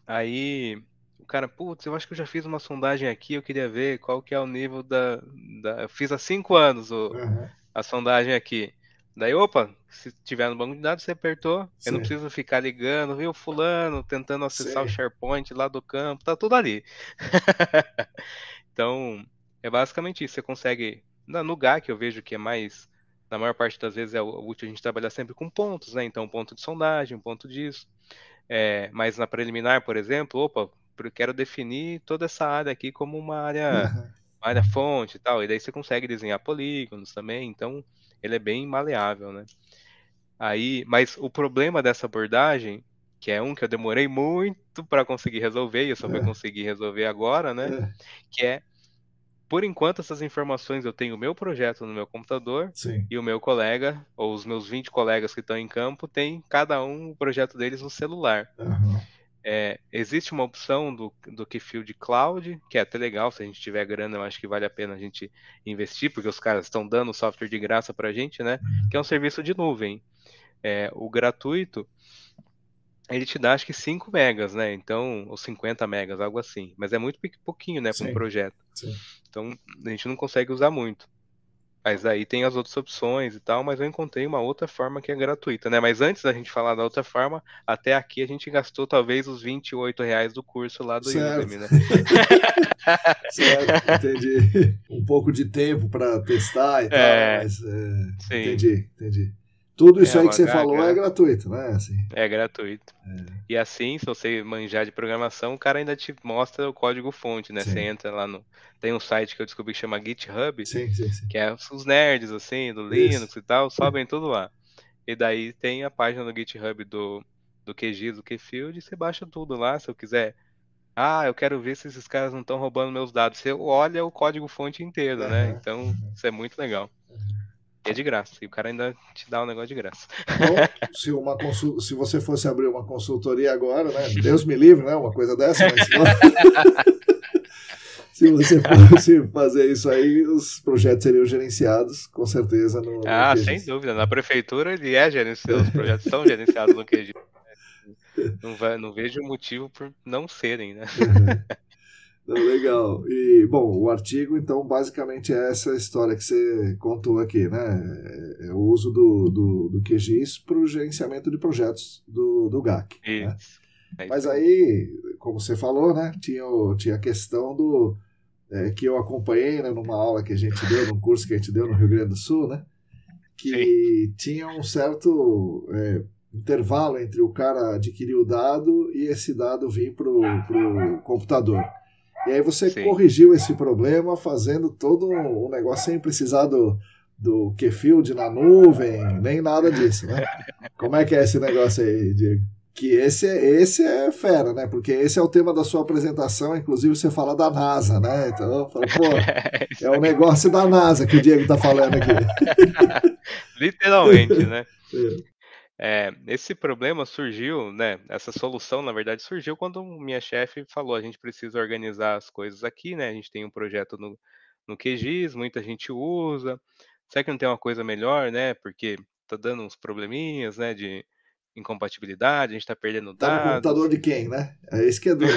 Aí o cara, putz, eu acho que eu já fiz uma sondagem aqui, eu queria ver qual que é o nível eu fiz há 5 anos Aham. a sondagem aqui. Daí, opa, se tiver no banco de dados, você apertou, eu não Sim, preciso ficar ligando, viu, fulano, tentando acessar o sim. SharePoint lá do campo, tá tudo ali. Então, é basicamente isso. Você consegue. No GAC eu vejo que é mais. Na maior parte das vezes é útil a gente trabalhar sempre com pontos, né? Então, ponto de sondagem, ponto disso. Mas na preliminar, por exemplo, opa, eu quero definir toda essa área aqui como Aham. uma área fonte e tal. E daí você consegue desenhar polígonos também. Então, ele é bem maleável, né? Aí, mas o problema dessa abordagem, que é um que eu demorei muito para conseguir resolver, e eu só fui É, conseguir resolver agora, né? é. Que é por enquanto, essas informações eu tenho o meu projeto no meu computador Sim. e o meu colega, ou os meus 20 colegas que estão em campo, tem cada um o projeto deles no celular. Aham. Existe uma opção do Keyfield Cloud, que é até legal, se a gente tiver grana, eu acho que vale a pena a gente investir, porque os caras estão dando o software de graça para a gente, né? Que é um serviço de nuvem. O gratuito, ele te dá acho que 5 megas, né? Então, ou 50 megas, algo assim. Mas é muito pouquinho, né, para um Sim, projeto. sim. Então, a gente não consegue usar muito. Mas aí tem as outras opções e tal, mas eu encontrei uma outra forma que é gratuita, né? Mas antes da gente falar da outra forma, até aqui a gente gastou talvez os R$ 28 do curso lá do Certo. Udemy, né? Certo, entendi. Um pouco de tempo para testar e tal, É, mas sim. entendi, entendi. Tudo isso É aí que uma você falou é gaga. gratuito, né? Assim, É gratuito. E assim, se você manjar de programação, o cara ainda te mostra o código-fonte, né? Você sim, entra lá no. Tem um site que eu descobri que chama GitHub, sim, sim, sim. que é os nerds, assim, do Isso. Linux e tal, sobem tudo lá. E daí tem a página no GitHub do QGIS, do Keyfield, e você baixa tudo lá, se eu quiser. Ah, eu quero ver se esses caras não estão roubando meus dados. Você olha o código-fonte inteiro, né? Aham. Então, isso é muito legal. E é de graça. E o cara ainda te dá um negócio de graça. Então, se você fosse abrir uma consultoria agora, né? Deus me livre, né? Uma coisa dessa, mas se você fosse fazer isso aí, os projetos seriam gerenciados, com certeza, no Ah, sem QGIS. dúvida. Na prefeitura ele é gerenciado, os projetos são gerenciados no QGIS. Não vejo motivo por não serem, né? Uhum. Não, legal. E, bom, o artigo, então, basicamente é essa história que você contou aqui, né? É o uso do QGIS para o gerenciamento de projetos do GAC, né? Isso, é isso Mas aí. aí, como você falou, né? Tinha a questão que eu acompanhei, né, numa aula que a gente deu, num curso que a gente deu no Rio Grande do Sul, né? Sim, Que tinha um certo intervalo entre o cara adquirir o dado e esse dado vir para o computador. E aí você sim. corrigiu esse problema fazendo todo um negócio sem precisar do Keyfield na nuvem, nem nada disso, né? Como é que é esse negócio aí, Diego? Que esse é fera, né? Porque esse é o tema da sua apresentação, inclusive você fala da NASA, né? Então eu falei, pô, É é isso o aí. negócio da NASA que o Diego tá falando aqui. Literalmente, né? Esse problema surgiu, né? Essa solução, na verdade, surgiu quando minha chefe falou: a gente precisa organizar as coisas aqui, né? A gente tem um projeto no QGIS, muita gente usa. Será que não tem uma coisa melhor, né? Porque tá dando uns probleminhas, né? De incompatibilidade, a gente tá perdendo Tá no computador dados. de quem, né? É esse que é duro.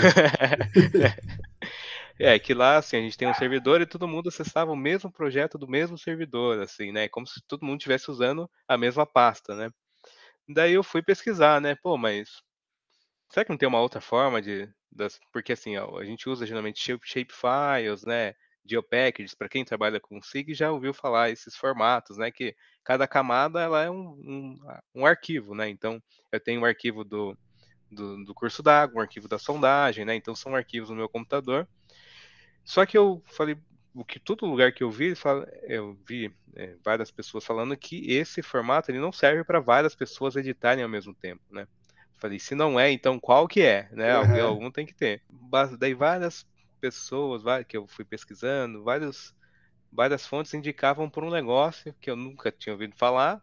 Que lá, assim, a gente tem um servidor e todo mundo acessava o mesmo projeto do mesmo servidor, assim, né? Como se todo mundo estivesse usando a mesma pasta, né? Daí eu fui pesquisar, né? Pô, mas será que não tem uma outra forma porque assim, ó, a gente usa geralmente shapefiles, né? GeoPackages, para quem trabalha com SIG já ouviu falar esses formatos, né? Que cada camada ela é um arquivo, né? Então eu tenho um arquivo do curso d'água, um arquivo da sondagem, né? Então são arquivos no meu computador. Só que eu falei, o que todo lugar que eu vi várias pessoas falando que esse formato ele não serve para várias pessoas editarem ao mesmo tempo, né? Falei, se não é, então qual que é, né? Uhum. Algum tem que ter. Daí várias pessoas, que eu fui pesquisando, várias fontes indicavam por um negócio que eu nunca tinha ouvido falar,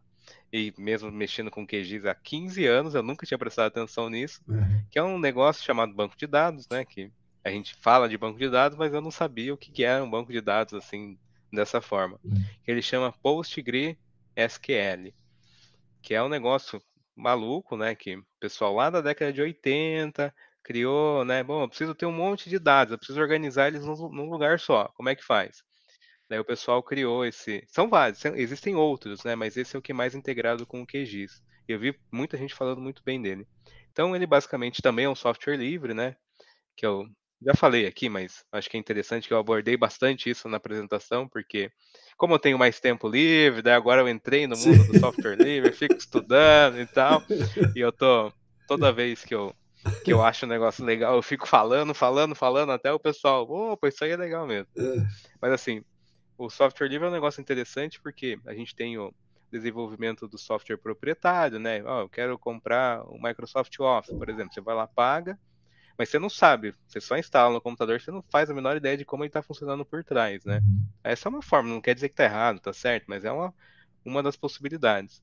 e mesmo mexendo com QGIS há 15 anos, eu nunca tinha prestado atenção nisso, Uhum. que é um negócio chamado banco de dados, né? Que a gente fala de banco de dados, mas eu não sabia o que que era um banco de dados assim, dessa forma. Que ele chama PostgreSQL, que é um negócio maluco, né? Que o pessoal lá da década de 80 criou, né? Bom, eu preciso ter um monte de dados, eu preciso organizar eles num lugar só. Como é que faz? Daí o pessoal criou esse. São vários, existem outros, né? Mas esse é o que é mais integrado com o QGIS. Eu vi muita gente falando muito bem dele. Então ele basicamente também é um software livre, né? Que eu já falei aqui, mas acho que é interessante que eu abordei bastante isso na apresentação, porque como eu tenho mais tempo livre, daí agora eu entrei no Sim. mundo do software livre, fico estudando e tal, e eu tô toda vez que eu acho um negócio legal, eu fico falando até o pessoal, opa, isso aí é legal mesmo. Mas assim, o software livre é um negócio interessante porque a gente tem o desenvolvimento do software proprietário, né? Ó, eu quero comprar o Microsoft Office, por exemplo. Você vai lá, paga, mas você não sabe. Você só instala no computador, você não faz a menor ideia de como ele está funcionando por trás, né? Essa é uma forma, não quer dizer que está errado, tá certo, mas é uma das possibilidades.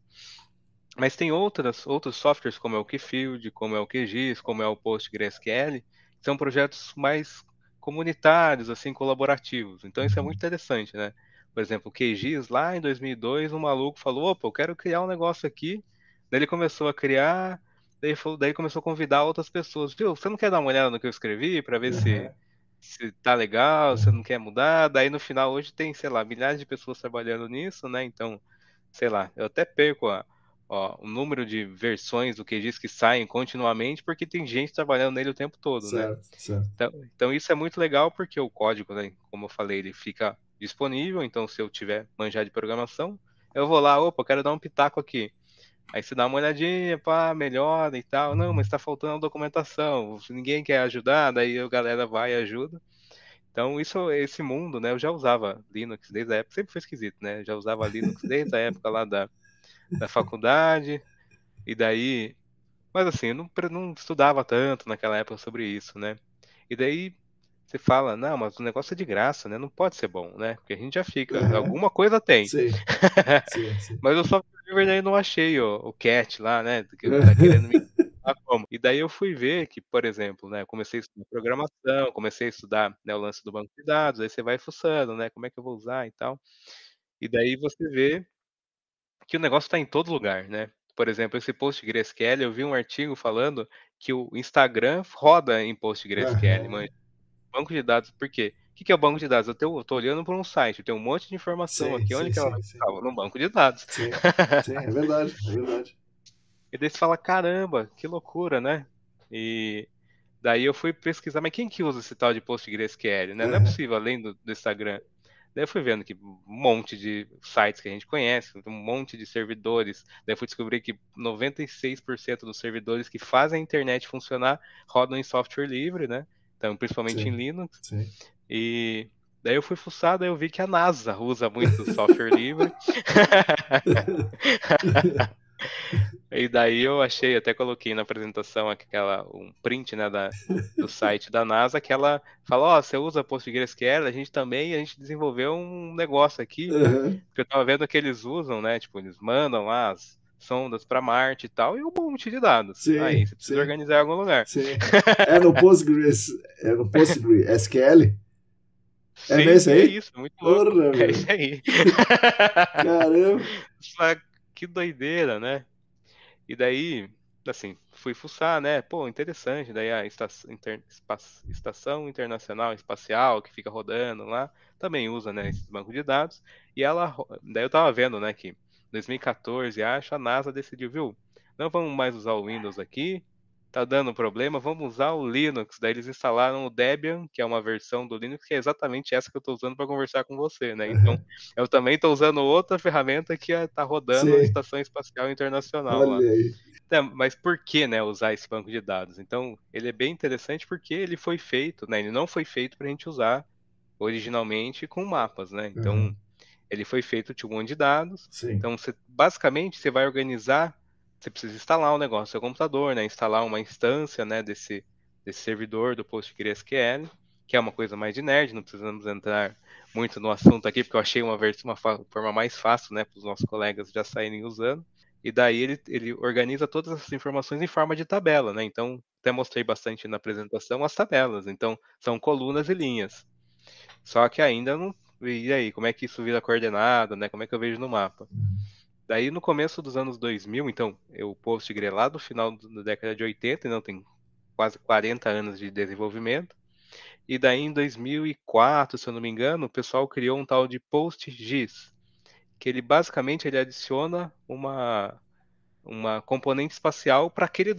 Mas tem outros softwares, como é o Keyfield, como é o QGIS, como é o PostgreSQL, que são projetos mais comunitários, assim, colaborativos. Então isso é muito interessante, né? Por exemplo, o QGIS, lá em 2002, um maluco falou, opa, eu quero criar um negócio aqui. Daí ele começou a criar, daí começou a convidar outras pessoas. Viu, você não quer dar uma olhada no que eu escrevi para ver Uhum. se tá legal, se Uhum. não quer mudar? Daí no final, hoje tem, sei lá, milhares de pessoas trabalhando nisso, né? Então, sei lá, eu até perco o número de versões do QGIS que saem continuamente, porque tem gente trabalhando nele o tempo todo, né? Certo, certo. Então isso é muito legal porque o código, né, como eu falei, ele fica disponível, então se eu tiver manjar de programação, eu vou lá, opa, eu quero dar um pitaco aqui. Aí você dá uma olhadinha, pá, melhora e tal. Não, mas está faltando a documentação. Se ninguém quer ajudar, daí a galera vai e ajuda. Então, esse mundo, né? Eu já usava Linux desde a época, sempre foi esquisito, né? Eu já usava Linux desde a época lá da faculdade, e daí. Mas assim, eu não estudava tanto naquela época sobre isso, né? E daí você fala, não, mas o negócio é de graça, né? Não pode ser bom, né? Porque a gente já fica. Uhum. Alguma coisa tem. Sim, sim, sim. Mas eu só daí não achei o cat lá, né? Que tá querendo me ensinar como. E daí eu fui ver que, por exemplo, né? Eu comecei a estudar programação, comecei a estudar, né, o lance do banco de dados, aí você vai fuçando, né? Como é que eu vou usar e tal. E daí você vê que o negócio está em todo lugar, né? Por exemplo, esse PostgreSQL, eu vi um artigo falando que o Instagram roda em PostgreSQL, Uhum. manja. Banco de dados, por quê? O que é o banco de dados? Eu tô olhando para um site, tem um monte de informação Sim, aqui, onde sim, que ela vai sim, sim. estar? No banco de dados. Sim, sim, é verdade, é verdade. E daí você fala, caramba, que loucura, né? E daí eu fui pesquisar, mas quem que usa esse tal de PostgreSQL, né? Não é Aham, possível, além do Instagram. Daí eu fui vendo que um monte de sites que a gente conhece, um monte de servidores. Daí eu fui descobrir que 96% dos servidores que fazem a internet funcionar rodam em software livre, né? Então, principalmente em sim, Linux. sim. E daí eu fui fuçar, daí eu vi que a NASA usa muito software livre. E daí eu achei, até coloquei na apresentação um print, né, do site da NASA, que ela fala, ó, você usa PostgreSQL, a gente também, a gente desenvolveu um negócio aqui, Aham, porque eu tava vendo que eles usam, né, tipo, eles mandam lá as sondas para Marte e tal, e um monte de dados. Aí sim, você precisa sim, organizar em algum lugar. sim. É no Postgres, é no PostgreSQL? É Sim, nesse é aí? isso, muito louco. Porra, É isso meu. aí. Caramba. Só que doideira, né? E daí, assim, fui fuçar, né? Pô, interessante. Daí a Estação Internacional Espacial, que fica rodando lá, também usa, né, esse banco de dados. E daí eu tava vendo, né, que em 2014, acho, a NASA decidiu, viu? Não vamos mais usar o Windows aqui, tá dando problema, vamos usar o Linux. Daí eles instalaram o Debian, que é uma versão do Linux, que é exatamente essa que eu tô usando para conversar com você, né? Então, Aham, eu também tô usando outra ferramenta que tá rodando na sim, Estação Espacial Internacional lá. olha aí. É, mas por que, né, usar esse banco de dados? Então, ele é bem interessante porque ele foi feito, né? Ele não foi feito para a gente usar originalmente com mapas, né? Então, Aham, ele foi feito de um monte de dados. sim, Então, basicamente, você vai organizar, você precisa instalar um negócio no seu computador, né? Instalar uma instância, né, desse servidor do PostgreSQL, que é uma coisa mais de nerd, não precisamos entrar muito no assunto aqui, porque eu achei uma forma mais fácil, né, para os nossos colegas já saírem usando. E daí ele organiza todas essas informações em forma de tabela, né? Então, até mostrei bastante na apresentação as tabelas. Então, são colunas e linhas. Só que ainda não. E aí, como é que isso vira coordenada, né? Como é que eu vejo no mapa? Daí, no começo dos anos 2000, então, eu Postgre lá do final da década de 80, então tem quase 40 anos de desenvolvimento. E daí, em 2004, se eu não me engano, o pessoal criou um tal de PostGIS, que ele basicamente ele adiciona uma componente espacial para aquele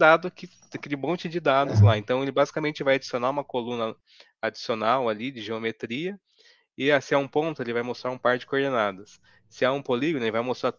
aquele monte de dados lá. aham, Então, ele basicamente vai adicionar uma coluna adicional ali de geometria e se é um ponto, ele vai mostrar um par de coordenadas. Se é um polígono, ele vai mostrar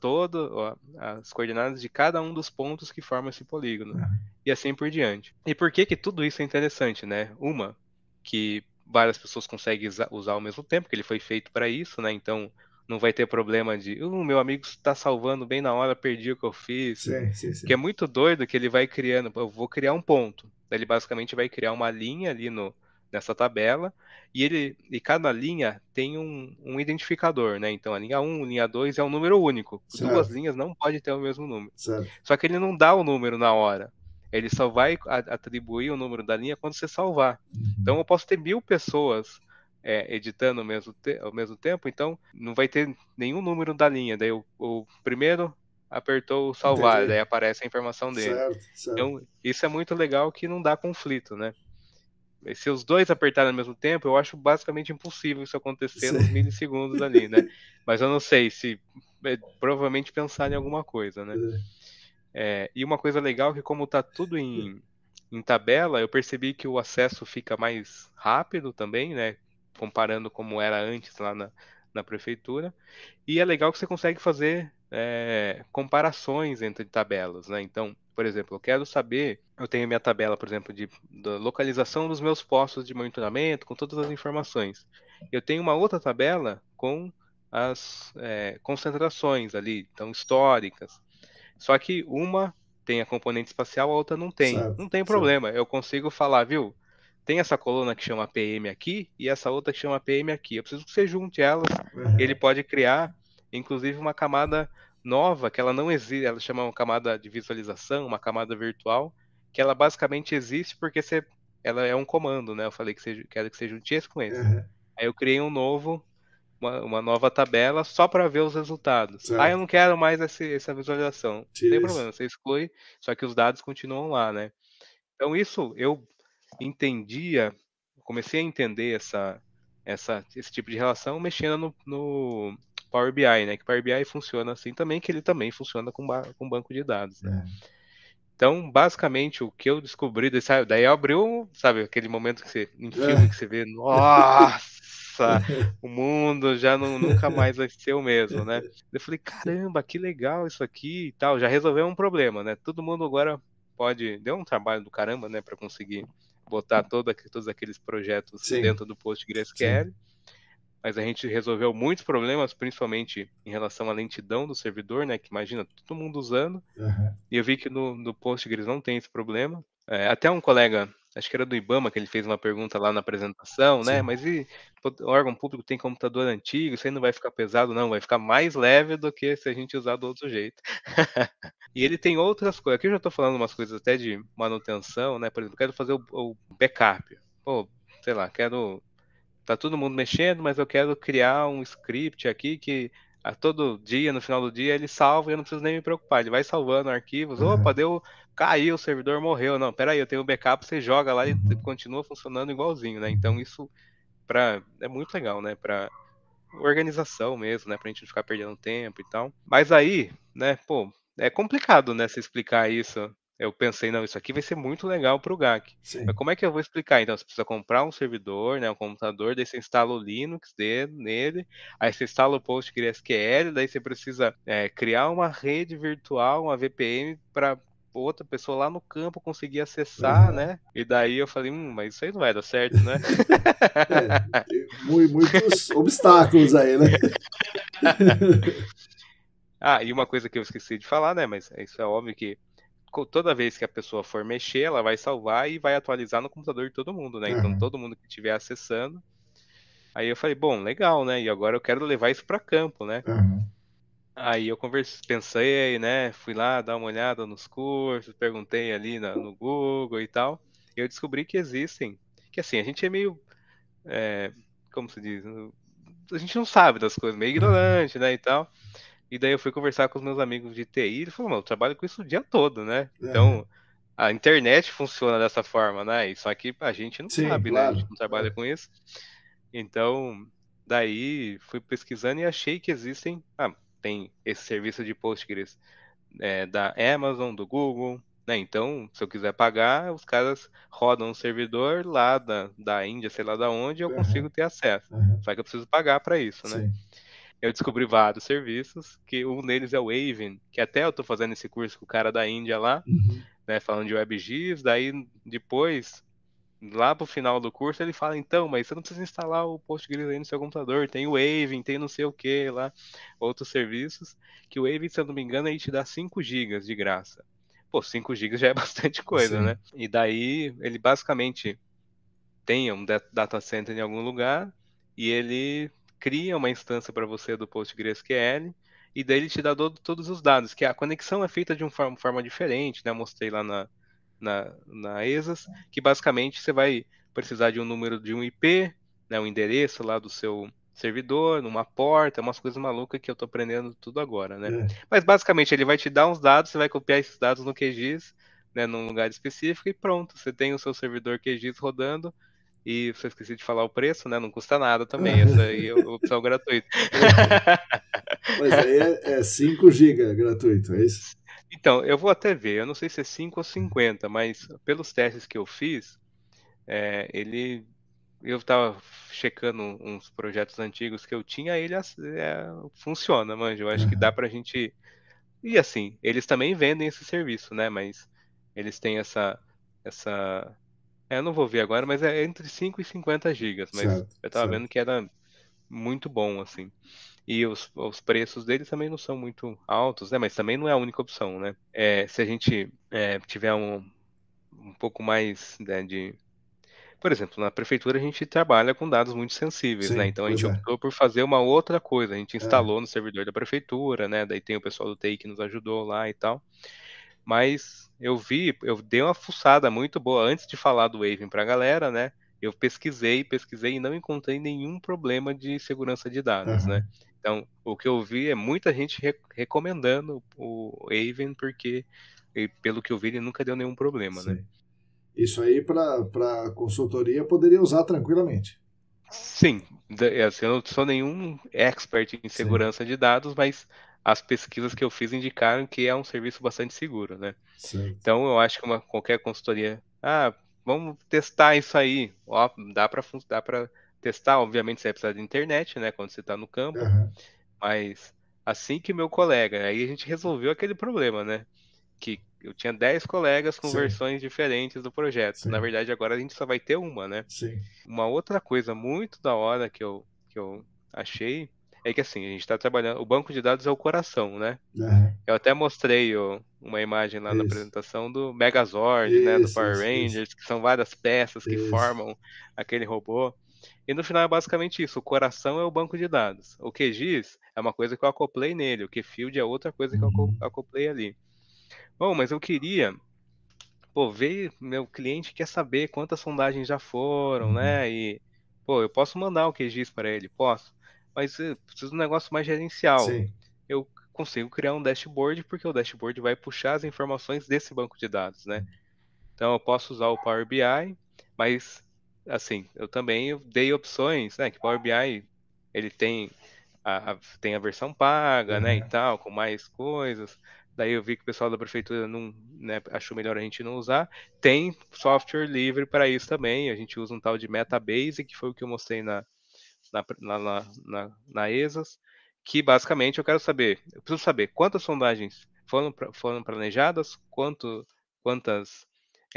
as coordenadas de cada um dos pontos que formam esse polígono. aham, E assim por diante. E por que que tudo isso é interessante, né? Uma, que várias pessoas conseguem usar ao mesmo tempo, que ele foi feito para isso, né? Então não vai ter problema de, meu amigo está salvando bem na hora, perdi o que eu fiz. sim, sim, Que é sim. muito doido que ele vai criando, eu vou criar um ponto. Ele basicamente vai criar uma linha ali no, nessa tabela e cada linha tem um identificador, né? Então a linha um, linha 2 é um número único. Duas Certo, linhas não pode ter o mesmo número. certo. Só que ele não dá o número na hora. Ele só vai atribuir o número da linha quando você salvar. Então Uhum. eu posso ter 1.000 pessoas editando ao mesmo tempo, então não vai ter nenhum número da linha. Daí o primeiro apertou o salvar, daí Entendi. aparece a informação dele. Certo, certo. Então isso é muito legal que não dá conflito, né? Se os dois apertarem ao mesmo tempo, eu acho basicamente impossível isso acontecer nos Sim. milissegundos ali, né? Mas eu não sei se provavelmente pensar em alguma coisa, né? E uma coisa legal é que como tá tudo em tabela, eu percebi que o acesso fica mais rápido também, né? Comparando como era antes lá na prefeitura. E é legal que você consegue fazer comparações entre tabelas, né? Então, por exemplo, eu quero saber, eu tenho minha tabela, por exemplo, da localização dos meus postos de monitoramento, com todas as informações. Eu tenho uma outra tabela com as concentrações ali, então históricas. Só que uma tem a componente espacial, a outra não tem. Certo, Não tem certo. problema, eu consigo falar, viu? Tem essa coluna que chama PM aqui e essa outra que chama PM aqui. Eu preciso que você junte elas. Ele Aham. pode criar, inclusive, uma camada nova que ela não existe. Ela chama uma camada de visualização, uma camada virtual, que ela basicamente existe porque ela é um comando, né? Eu falei que quero que você junte esse com esse. Aham. Aí eu criei uma nova tabela só para ver os resultados. Ah, eu Certo. não quero mais essa visualização. Não tem Tira isso. problema, você exclui, só que os dados continuam lá, né? Então isso eu entendia, comecei a entender esse tipo de relação mexendo no Power BI, né? Que o Power BI funciona assim também, que ele também funciona com banco de dados, né? Então, basicamente, o que eu descobri, daí abriu, sabe, aquele momento que você, em filme, que você vê, nossa, o mundo já nunca mais vai ser o mesmo, né? Eu falei, caramba, que legal isso aqui e tal, já resolveu um problema, né? Todo mundo agora deu um trabalho do caramba, né, para conseguir botar todos aqueles projetos Sim, dentro do sim. PostgreSQL, mas a gente resolveu muitos problemas, principalmente em relação à lentidão do servidor, né, que imagina, todo mundo usando, Aham. e eu vi que no Postgres não tem esse problema. Até um colega, acho que era do IBAMA, que ele fez uma pergunta lá na apresentação, né? Sim. Mas o órgão público tem computador antigo, isso aí não vai ficar pesado, não, vai ficar mais leve do que se a gente usar do outro jeito. E ele tem outras coisas. Aqui eu já estou falando umas coisas até de manutenção, né? Por exemplo, eu quero fazer o backup. Pô, sei lá, quero. Tá todo mundo mexendo, mas eu quero criar um script aqui que a todo dia, no final do dia, ele salva e eu não preciso nem me preocupar. Ele vai salvando arquivos. Opa, Aham. caiu, o servidor morreu. Não, peraí, eu tenho o backup, você joga lá e Uhum. continua funcionando igualzinho, né? Então Uhum. isso é muito legal, né? Para organização mesmo, né? Pra gente não ficar perdendo tempo e tal. Mas aí, né, pô, é complicado, né, se explicar isso. Eu pensei, não, isso aqui vai ser muito legal pro GAC. Mas Sim. como é que eu vou explicar? Então, você precisa comprar um servidor, né, um computador, daí você instala o Linux nele, aí você instala o PostgreSQL, daí você precisa criar uma rede virtual, uma VPN para outra pessoa lá no campo conseguir acessar, Aham. né? E daí eu falei, mas isso aí não vai dar certo, né? Tem muitos obstáculos aí, né? Ah, e uma coisa que eu esqueci de falar, né? Mas isso é óbvio que toda vez que a pessoa for mexer, ela vai salvar e vai atualizar no computador de todo mundo, né? Então Aham. todo mundo que estiver acessando. Aí eu falei, bom, legal, né? E agora eu quero levar isso para campo, né? Aham. Aí eu pensei, né? Fui lá dar uma olhada nos cursos, perguntei ali no Google e tal. E eu descobri que existem, que assim, a gente é meio, é, como se diz, a gente não sabe das coisas, meio Aham. ignorante, né, e tal. E daí eu fui conversar com os meus amigos de TI, e ele falou, mano, eu trabalho com isso o dia todo, né? Aham. Então, a internet funciona dessa forma, né? E só que a gente não Sim, sabe, né? A gente claro. não trabalha com isso. Então, daí fui pesquisando e achei que existem. Tem esse serviço de Postgres da Amazon, do Google, né? Então, se eu quiser pagar, os caras rodam um servidor lá da Índia, sei lá da onde, e eu Aham. consigo ter acesso. Aham. Só que eu preciso pagar para isso, né? Sim. Eu descobri vários serviços, que um deles é o Avin, que até eu tô fazendo esse curso com o cara da Índia lá, Uhum. né, falando de WebGIS, daí depois, lá pro final do curso, ele fala, então, mas você não precisa instalar o Postgres aí no seu computador, tem o Avin, tem não sei o que lá, outros serviços, que o Avin, se eu não me engano, aí te dá 5 gigas de graça. Pô, 5 gigas já é bastante coisa, né? Sim. E daí, ele basicamente tenha um data center em algum lugar e ele cria uma instância para você do PostgreSQL e daí ele te dá todos os dados, que a conexão é feita de uma forma diferente, né? Eu mostrei lá na ESAS, que basicamente você vai precisar de um número de um IP, né? Um endereço lá do seu servidor, numa porta, umas coisas malucas que eu tô aprendendo tudo agora, né? É. Mas basicamente ele vai te dar uns dados, você vai copiar esses dados no QGIS, né, num lugar específico e pronto, você tem o seu servidor QGIS rodando e você esqueci de falar o preço, né? Não custa nada também. Essa aí é a opção gratuita. Mas aí é 5 GB gratuito, é isso? Então, eu vou até ver. Eu não sei se é 5 ou 50, mas pelos testes que eu fiz, ele. Eu estava checando uns projetos antigos que eu tinha, ele funciona, manja. Eu acho que dá Aham. pra gente. E assim, eles também vendem esse serviço, né? Mas eles têm essa. Eu não vou ver agora, mas é entre 5 e 50 gigas. Mas Certo, eu tava vendo certo. que era muito bom, assim. E os preços deles também não são muito altos, né? Mas também não é a única opção, né? Se a gente tiver um pouco mais, né, de. Por exemplo, na prefeitura a gente trabalha com dados muito sensíveis, né? Sim, Então a pois gente é. optou por fazer uma outra coisa. A gente É. instalou no servidor da prefeitura, né? Daí tem o pessoal do TI que nos ajudou lá e tal. Mas eu dei uma fuçada muito boa antes de falar do Waving para a galera, né? Eu pesquisei e não encontrei nenhum problema de segurança de dados, né? Aham. Então, o que eu vi é muita gente recomendando o Waving porque, pelo que eu vi, ele nunca deu nenhum problema, né? Sim. Isso aí para consultoria poderia usar tranquilamente. Sim, assim, eu não sou nenhum expert em Sim, segurança de dados, mas as pesquisas que eu fiz indicaram que é um serviço bastante seguro, né? certo. Então eu acho que qualquer consultoria, vamos testar isso aí. Ó, dá para testar, obviamente você vai precisar de internet, né, quando você está no campo, Aham, mas assim que meu colega, aí a gente resolveu aquele problema, né? Que eu tinha 10 colegas com sim, versões diferentes do projeto. Na sim, verdade, agora a gente só vai ter uma, né? sim. Uma outra coisa muito da hora que eu achei é que assim, a gente está trabalhando. O banco de dados é o coração, né? Aham, Eu até mostrei uma imagem lá na isso, apresentação do Megazord, né? Do isso, Power isso, isso, Rangers, que são várias peças que isso. formam aquele robô. E no final é basicamente isso. O coração é o banco de dados. O QGIS é uma coisa que eu acoplei nele. O QField é outra coisa que eu Uhum, acoplei ali. Bom, mas eu queria. Pô, veio meu cliente quer saber quantas sondagens já foram, uhum. né? E, pô, eu posso mandar o QGIS para ele, posso, mas eu preciso de um negócio mais gerencial. Sim, Eu consigo criar um dashboard porque o dashboard vai puxar as informações desse banco de dados, né? Então eu posso usar o Power BI, mas assim, eu também dei opções, né? Que o Power BI ele tem a versão paga, né, e aham, tal, com mais coisas. Daí eu vi que o pessoal da prefeitura não, né, achou melhor a gente não usar. Tem software livre para isso também. A gente usa um tal de Metabase, que foi o que eu mostrei na ESAS, que basicamente eu preciso saber quantas sondagens foram planejadas, quantas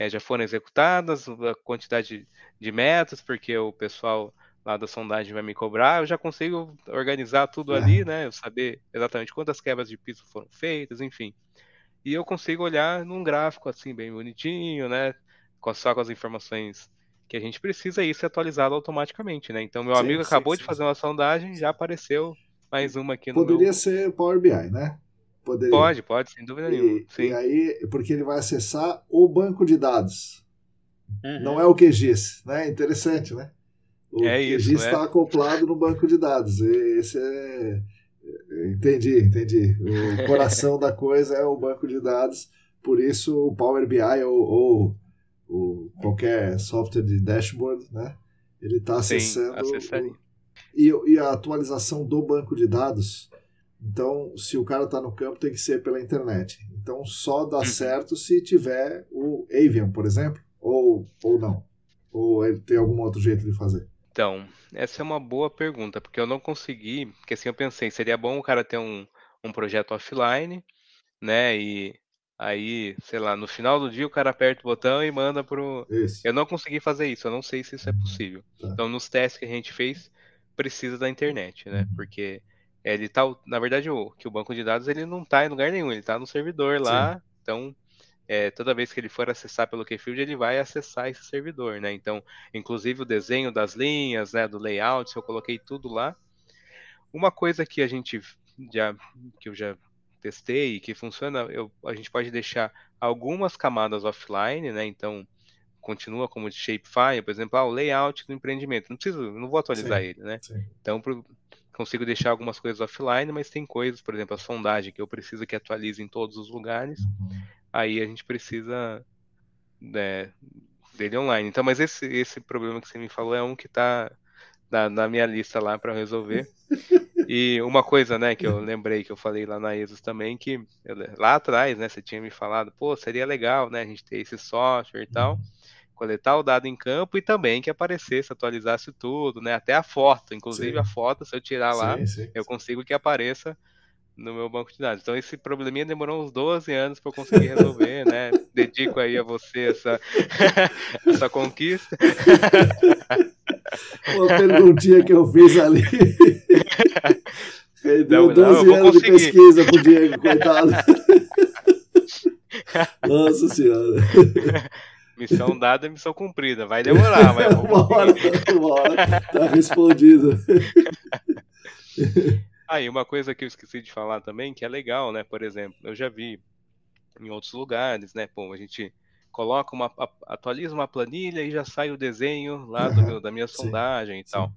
já foram executadas, a quantidade de metas, porque o pessoal lá da sondagem vai me cobrar, eu já consigo organizar tudo ali, aham. né? Eu saber exatamente quantas quebras de piso foram feitas, enfim. E eu consigo olhar num gráfico assim, bem bonitinho, né? Só com as informações que a gente precisa e isso é atualizado automaticamente, né? Então, meu Sim, amigo sim, acabou de sim, fazer sim. uma sondagem, já apareceu mais uma aqui no meu. Poderia ser Power BI, né? Poderia. Pode, sem dúvida nenhuma. E Sim. aí, porque ele vai acessar o banco de dados, não é Uhum. o QGIS, né? Interessante, né? O É isso, QGIS né? está acoplado no banco de dados. Esse é. Entendi, entendi. O coração da coisa é o banco de dados, por isso o Power BI ou qualquer software de dashboard, né? Ele está Sim, acessando acessaria. e a atualização do banco de dados. Então, se o cara está no campo, tem que ser pela internet. Então, só dá Uhum. certo se tiver o Avian, por exemplo, ou não. Ou ele tem algum outro jeito de fazer. Então, essa é uma boa pergunta, porque eu não consegui, porque assim eu pensei, seria bom o cara ter um projeto offline, né? E aí, sei lá, no final do dia o cara aperta o botão e manda pro. Esse. Eu não consegui fazer isso, eu não sei se isso é Uhum. possível. Tá. Então, nos testes que a gente fez, precisa da internet, né? Uhum. Porque ele tá, na verdade, que o banco de dados ele não tá em lugar nenhum, ele tá no servidor Sim. lá. Então, toda vez que ele for acessar pelo Keyfield, ele vai acessar esse servidor, né? Então, inclusive o desenho das linhas, né, do layout, eu coloquei tudo lá. Uma coisa que a gente já que eu já testei e que funciona, a gente pode deixar algumas camadas offline, né? Então continua como de shapefile, por exemplo, o layout do empreendimento. Não vou atualizar Sim. ele, né? Sim. Então consigo deixar algumas coisas offline, mas tem coisas, por exemplo, a sondagem que eu preciso que atualize em todos os lugares. Uhum. Aí a gente precisa, né, dele online. Então, mas esse problema que você me falou é um que está na minha lista lá para resolver. E uma coisa, né, que eu lembrei que eu falei lá na ESUS também, que lá atrás, né, você tinha me falado, pô, seria legal, né, a gente ter esse software e tal, Uhum. coletar o dado em campo e também que aparecesse, atualizasse tudo, né, até a foto, inclusive a Sim. foto, se eu tirar lá, Sim, sim, eu sim. consigo que apareça no meu banco de dados. Então esse probleminha demorou uns 12 anos para eu conseguir resolver, né? Dedico aí a você essa essa conquista. Uma perguntinha que eu fiz ali. Deu Não, não, eu 12 vou anos de conseguir. pesquisa pro Diego, coitado. Nossa senhora. Missão dada, missão cumprida. Vai demorar, mas eu vou conseguir. Uma hora tá respondido. Aí, uma coisa que eu esqueci de falar também, que é legal, né? Por exemplo, eu já vi em outros lugares, né? Pô, a gente coloca atualiza uma planilha e já sai o desenho lá Aham, da minha sim, sondagem e sim, tal.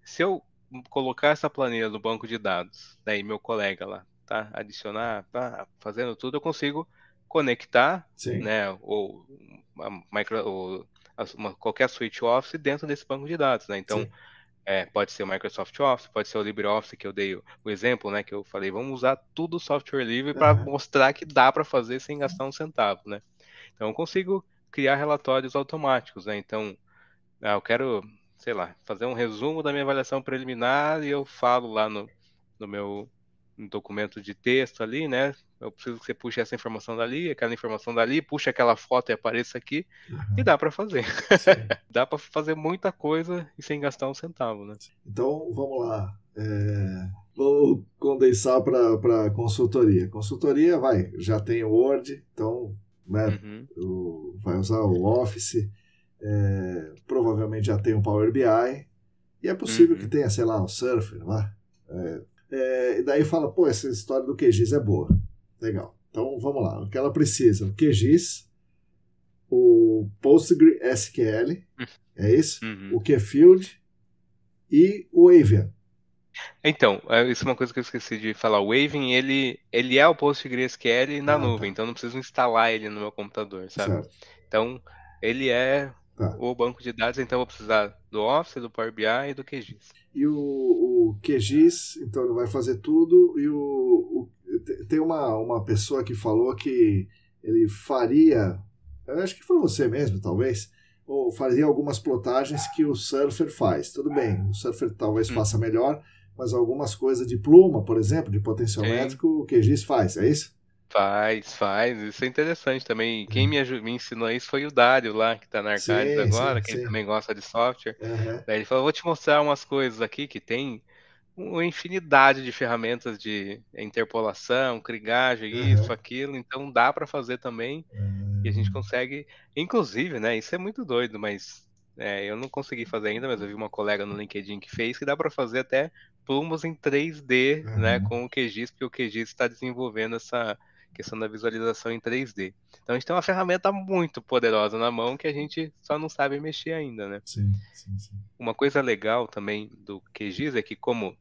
Se eu colocar essa planilha no banco de dados, daí meu colega lá, tá? Adicionar, tá fazendo tudo, eu consigo conectar, sim. né? Ou qualquer suite Office dentro desse banco de dados, né? Então, Sim. pode ser o Microsoft Office, pode ser o LibreOffice, que eu dei o exemplo, né? Que eu falei, vamos usar tudo software livre para Aham. mostrar que dá para fazer sem gastar um centavo, né? Então, eu consigo criar relatórios automáticos, né? Então, eu quero, sei lá, fazer um resumo da minha avaliação preliminar e eu falo lá no meu documento de texto ali, né? Eu preciso que você puxe essa informação dali, aquela informação dali, puxe aquela foto e apareça aqui, e Aham. dá para fazer. Sim. Dá para fazer muita coisa e sem gastar um centavo, né? Então, vamos lá. Vou condensar para consultoria. Consultoria, vai, já tem o Word, então, né, Uhum, vai usar o Office, provavelmente já tem o Power BI, e é possível que uhum. tenha, sei lá, o Surfer lá. E daí fala, pô, essa história do QGIS é boa. Legal. Então, vamos lá. O que ela precisa? O QGIS, o PostgreSQL, é isso? Uhum. O Kfield e o Avian. Então, isso é uma coisa que eu esqueci de falar. O Waving, ele é o PostgreSQL na Ah, nuvem, tá. então não preciso instalar ele no meu computador, sabe? Certo. Então, ele é Tá. o banco de dados, então eu vou precisar do Office, do Power BI e do QGIS. E o QGIS, então ele vai fazer tudo. E tem uma pessoa que falou que ele faria, eu acho que foi você mesmo, talvez, ou faria algumas plotagens que o Surfer faz. Tudo bem, o Surfer talvez faça Uhum. melhor, mas algumas coisas de pluma, por exemplo, de Sim, potenciométrico, o QGIS faz, é isso? faz. Isso é interessante também. Quem me ensinou isso foi o Dário lá, que tá na Arcades Sim, sim, agora, que ele sim. também gosta de software. Uhum, Daí ele falou, vou te mostrar umas coisas aqui que tem uma infinidade de ferramentas de interpolação, krigagem, isso, uhum, aquilo, então dá para fazer também e a gente consegue, inclusive, né? Isso é muito doido, mas eu não consegui fazer ainda, mas eu vi uma colega no LinkedIn que fez que dá para fazer até plumos em 3D, né? uhum. Com o QGIS, porque o QGIS está desenvolvendo essa questão da visualização em 3D. Então a gente tem uma ferramenta muito poderosa na mão que a gente só não sabe mexer ainda, né? Sim, sim, sim. Uma coisa legal também do QGIS é que como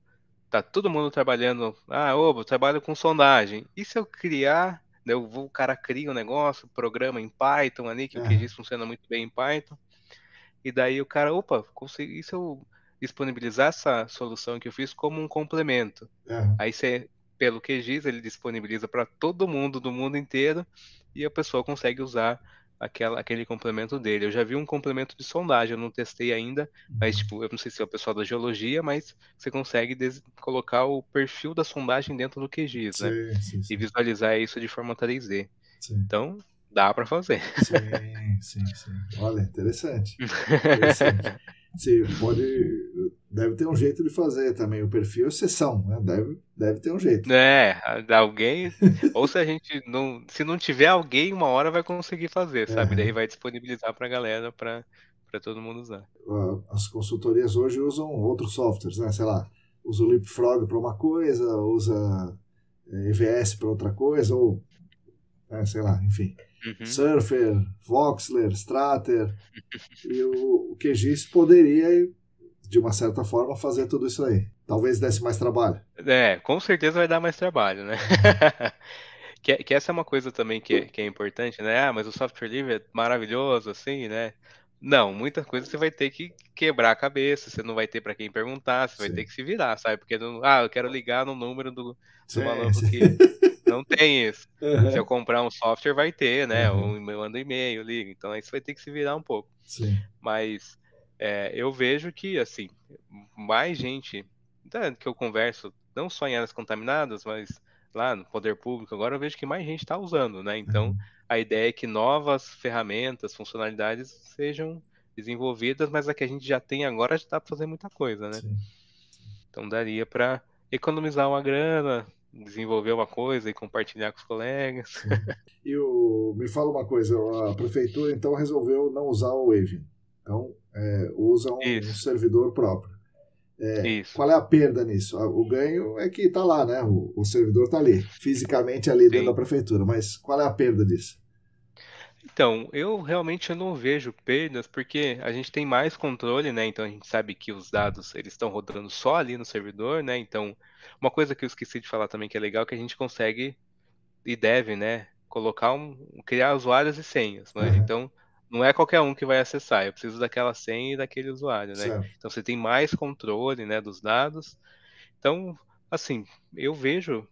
tá todo mundo trabalhando. Eu trabalho com sondagem. E se eu criar, né, o cara cria um negócio, programa em Python ali, que o Uhum, QGIS funciona muito bem em Python, e daí o cara, opa, consegui, e se eu disponibilizar essa solução que eu fiz como um complemento? uhum. Aí você, pelo QGIS, ele disponibiliza para todo mundo do mundo inteiro e a pessoa consegue usar aquele complemento dele. Eu já vi um complemento de sondagem, eu não testei ainda, mas tipo, eu não sei se é o pessoal da geologia, mas você consegue colocar o perfil da sondagem dentro do QGIS, né? Sim, sim, E sim. visualizar isso de forma 3D. Sim. Então, dá para fazer. Sim, sim, sim. Olha, interessante. Interessante. Você pode. Deve ter um jeito de fazer também. O perfil é exceção, né? Deve ter um jeito. Alguém, ou se a gente não, se não tiver alguém, uma hora vai conseguir fazer, sabe? Daí Aham. vai disponibilizar pra galera para todo mundo usar. As consultorias hoje usam outros softwares, né? Sei lá, usa o Leapfrog para uma coisa, usa EVS para outra coisa, ou, sei lá, enfim. Uhum. Surfer, Voxler, Strater. E o QGIS poderia, de uma certa forma, fazer tudo isso aí. Talvez desse mais trabalho. Com certeza vai dar mais trabalho, né? Uhum. Que essa é uma coisa também que é importante, né? Mas o software livre é maravilhoso, assim, né? Não, muita coisa você vai ter que quebrar a cabeça, você não vai ter para quem perguntar, você vai ter Sim. que se virar, sabe? Porque, eu quero ligar no número do Sim, maluco sim. que não tem isso. Se eu Uhum. comprar um software, vai ter, né? Ou Uhum. eu mando e-mail, liga. Então aí você vai ter que se virar um pouco. Sim. Mas eu vejo que, assim, mais gente que eu converso, não só em áreas contaminadas, mas lá no poder público, agora eu vejo que mais gente está usando, né? Então, Uhum. a ideia é que novas ferramentas, funcionalidades sejam desenvolvidas, mas a que a gente já tem agora já dá para fazer muita coisa, né? Sim. Então, daria para economizar uma grana, desenvolver uma coisa e compartilhar com os colegas. Sim. Me fala uma coisa, a prefeitura então resolveu não usar o Waving. Então, usa um Isso, servidor próprio. isso. Qual é a perda nisso? O ganho é que está lá, né? O servidor está ali, fisicamente ali dentro da Sim. prefeitura. Mas qual é a perda disso? Então, eu não vejo perdas porque a gente tem mais controle, né? Então a gente sabe que os dados eles estão rodando só ali no servidor, né? Então, uma coisa que eu esqueci de falar também que é legal é que a gente consegue e deve, né, criar usuários e senhas, né? Uhum. Então, não é qualquer um que vai acessar, eu preciso daquela senha e daquele usuário, né? Certo. Então você tem mais controle, né, dos dados. Então, assim, eu vejo,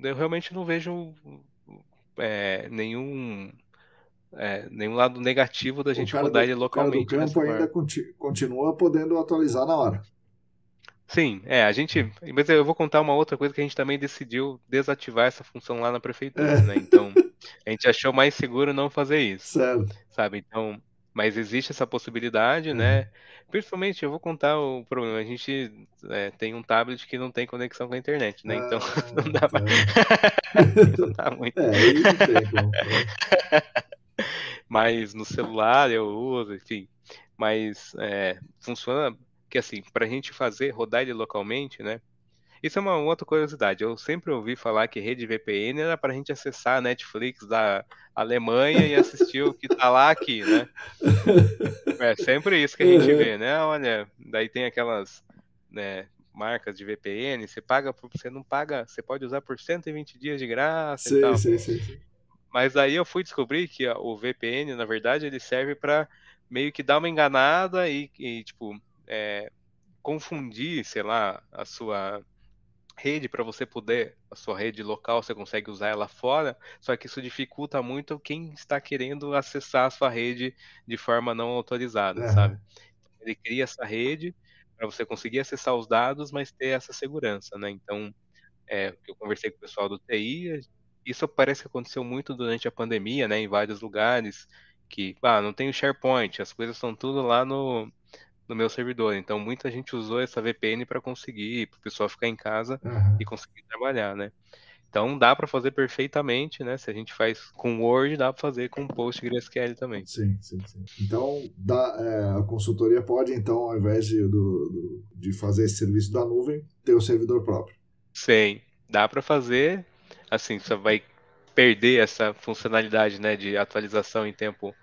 eu realmente não vejo nenhum, nenhum lado negativo da O gente rodar ele o cara do localmente campo dessa ainda forma. continua podendo atualizar na hora. Sim, a gente. Mas eu vou contar uma outra coisa que a gente também decidiu desativar essa função lá na prefeitura, É, né? Então, a gente achou mais seguro não fazer isso, certo. sabe? Então, mas existe essa possibilidade, Uhum. né? Principalmente, eu vou contar o problema. A gente tem um tablet que não tem conexão com a internet, né? Então, não Ah, dá pra... tá. não dá muito. É, aí não tem como. Mas no celular eu uso, enfim. Mas funciona que assim, para a gente fazer, rodar ele localmente, né? Isso é uma outra curiosidade. Eu sempre ouvi falar que rede VPN era para a gente acessar a Netflix da Alemanha e assistir o que tá lá aqui, né? É sempre isso que a gente Uhum. vê, né? Olha, daí tem aquelas, né, marcas de VPN, você não paga, você pode usar por 120 dias de graça e Sei, tal. sei, sei, sei. Mas aí eu fui descobrir que o VPN, na verdade, ele serve para meio que dar uma enganada tipo, é, confundir, sei lá, a sua rede para você poder, a sua rede local, você consegue usar ela fora, só que isso dificulta muito quem está querendo acessar a sua rede de forma não autorizada, sabe? Aham. Ele cria essa rede para você conseguir acessar os dados, mas ter essa segurança, né? Então, eu conversei com o pessoal do TI, isso parece que aconteceu muito durante a pandemia, né? Em vários lugares que, não tem o SharePoint, as coisas estão tudo lá no meu servidor. Então, muita gente usou essa VPN para conseguir, para o pessoal ficar em casa e Aham. conseguir trabalhar, né? Então, dá para fazer perfeitamente, né? Se a gente faz com Word, dá para fazer com PostgreSQL também. Sim, sim, sim. Então, a consultoria pode, então, ao invés de fazer esse serviço da nuvem, ter o servidor próprio. Sim, dá para fazer. Assim, você vai perder essa funcionalidade, né, de atualização em tempo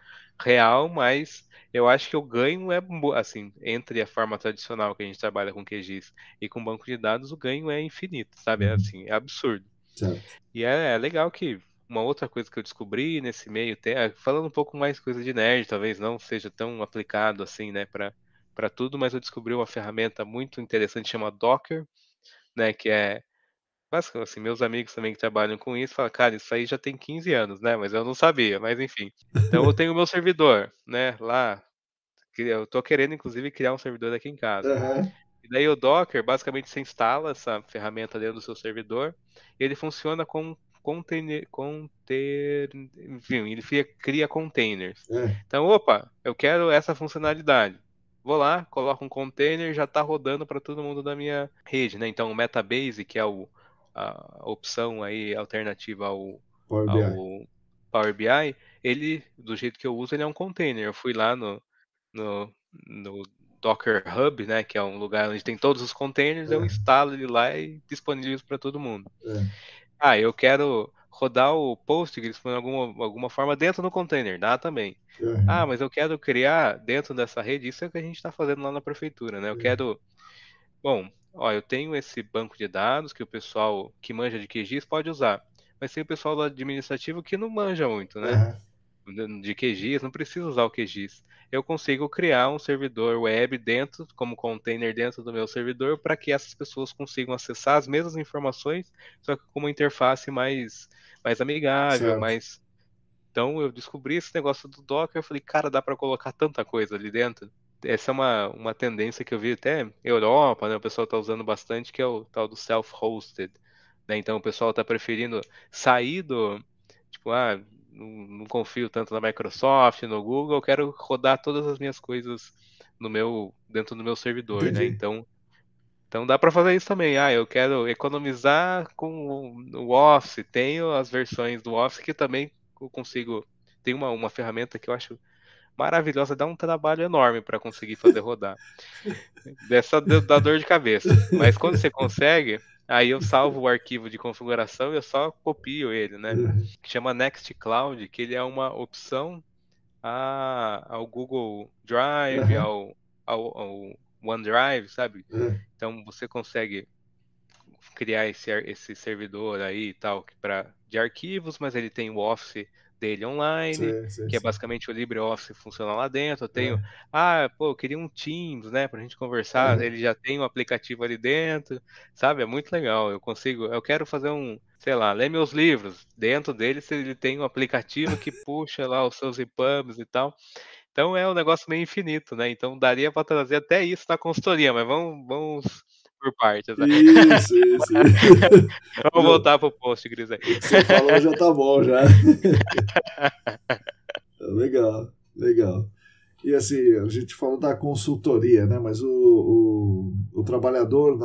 real, mas eu acho que o ganho assim, entre a forma tradicional que a gente trabalha com QGIS e com banco de dados, o ganho é infinito, sabe? É Uhum. assim, é absurdo. Certo. E é legal que uma outra coisa que eu descobri nesse meio, falando um pouco mais coisa de nerd, talvez não seja tão aplicado assim, né, para tudo, mas eu descobri uma ferramenta muito interessante chamada Docker, né, que é basicamente assim, meus amigos também que trabalham com isso falam, cara, isso aí já tem 15 anos, né, mas eu não sabia, mas enfim. Então eu tenho o meu servidor, né, lá, que eu tô querendo inclusive criar um servidor aqui em casa. Aham. E daí o Docker, basicamente você instala essa ferramenta dentro do seu servidor, e ele funciona com enfim, ele cria containers. É. Então, opa, eu quero essa funcionalidade. Vou lá, coloco um container, já está rodando para todo mundo da minha rede, né? Então, o Metabase, que é a opção aí alternativa Power BI. ao Power BI, ele, do jeito que eu uso, ele é um container. Eu fui lá no Docker Hub, né, que é um lugar onde tem todos os containers, eu É. instalo ele lá e disponibilizo para todo mundo. É. Eu quero rodar o Postgres de alguma forma dentro do container, dá também. Aham. Mas eu quero criar dentro dessa rede, isso é o que a gente está fazendo lá na prefeitura, né? Eu É. quero, bom, eu tenho esse banco de dados que o pessoal que manja de QGIS pode usar, mas tem o pessoal do administrativo que não manja muito, né? Aham. De QGIS, não preciso usar o QGIS. Eu consigo criar um servidor web dentro, como container dentro do meu servidor, para que essas pessoas consigam acessar as mesmas informações, só que com uma interface mais amigável, Certo. mais. Então eu descobri esse negócio do Docker, eu falei, cara, dá para colocar tanta coisa ali dentro. Essa é uma tendência que eu vi até Europa, né? O pessoal está usando bastante, que é o tal do self-hosted, né? Então o pessoal está preferindo sair do, tipo, não confio tanto na Microsoft, no Google, eu quero rodar todas as minhas coisas dentro do meu servidor, né? Entendi. Então dá para fazer isso também. Eu quero economizar com o Office. Tenho as versões do Office que também eu consigo. Tem uma ferramenta que eu acho maravilhosa, dá um trabalho enorme para conseguir fazer rodar. Dá dor de cabeça. Mas quando você consegue, aí eu salvo o arquivo de configuração e eu só copio ele, né? Aham. Que chama Nextcloud, que ele é uma opção ao Google Drive, Aham. ao OneDrive, sabe? É. Então você consegue criar esse servidor aí e tal, de arquivos, mas ele tem o Office dele online, Sim, sim, que é sim. basicamente o LibreOffice funcionar lá dentro. Eu tenho, É, pô, eu queria um Teams, né, pra gente conversar. é. Ele já tem um aplicativo ali dentro, sabe? É muito legal. Eu quero fazer sei lá, ler meus livros. Dentro dele, ele tem um aplicativo que puxa lá os seus EPUBs e tal. Então é um negócio meio infinito, né? Então daria para trazer até isso na consultoria, mas vamos por partes, né? Isso. Vamos Não, voltar pro post, Gris aí. o que você falou já tá bom, já. Legal, legal. E assim, a gente falou da consultoria, né? Mas o trabalhador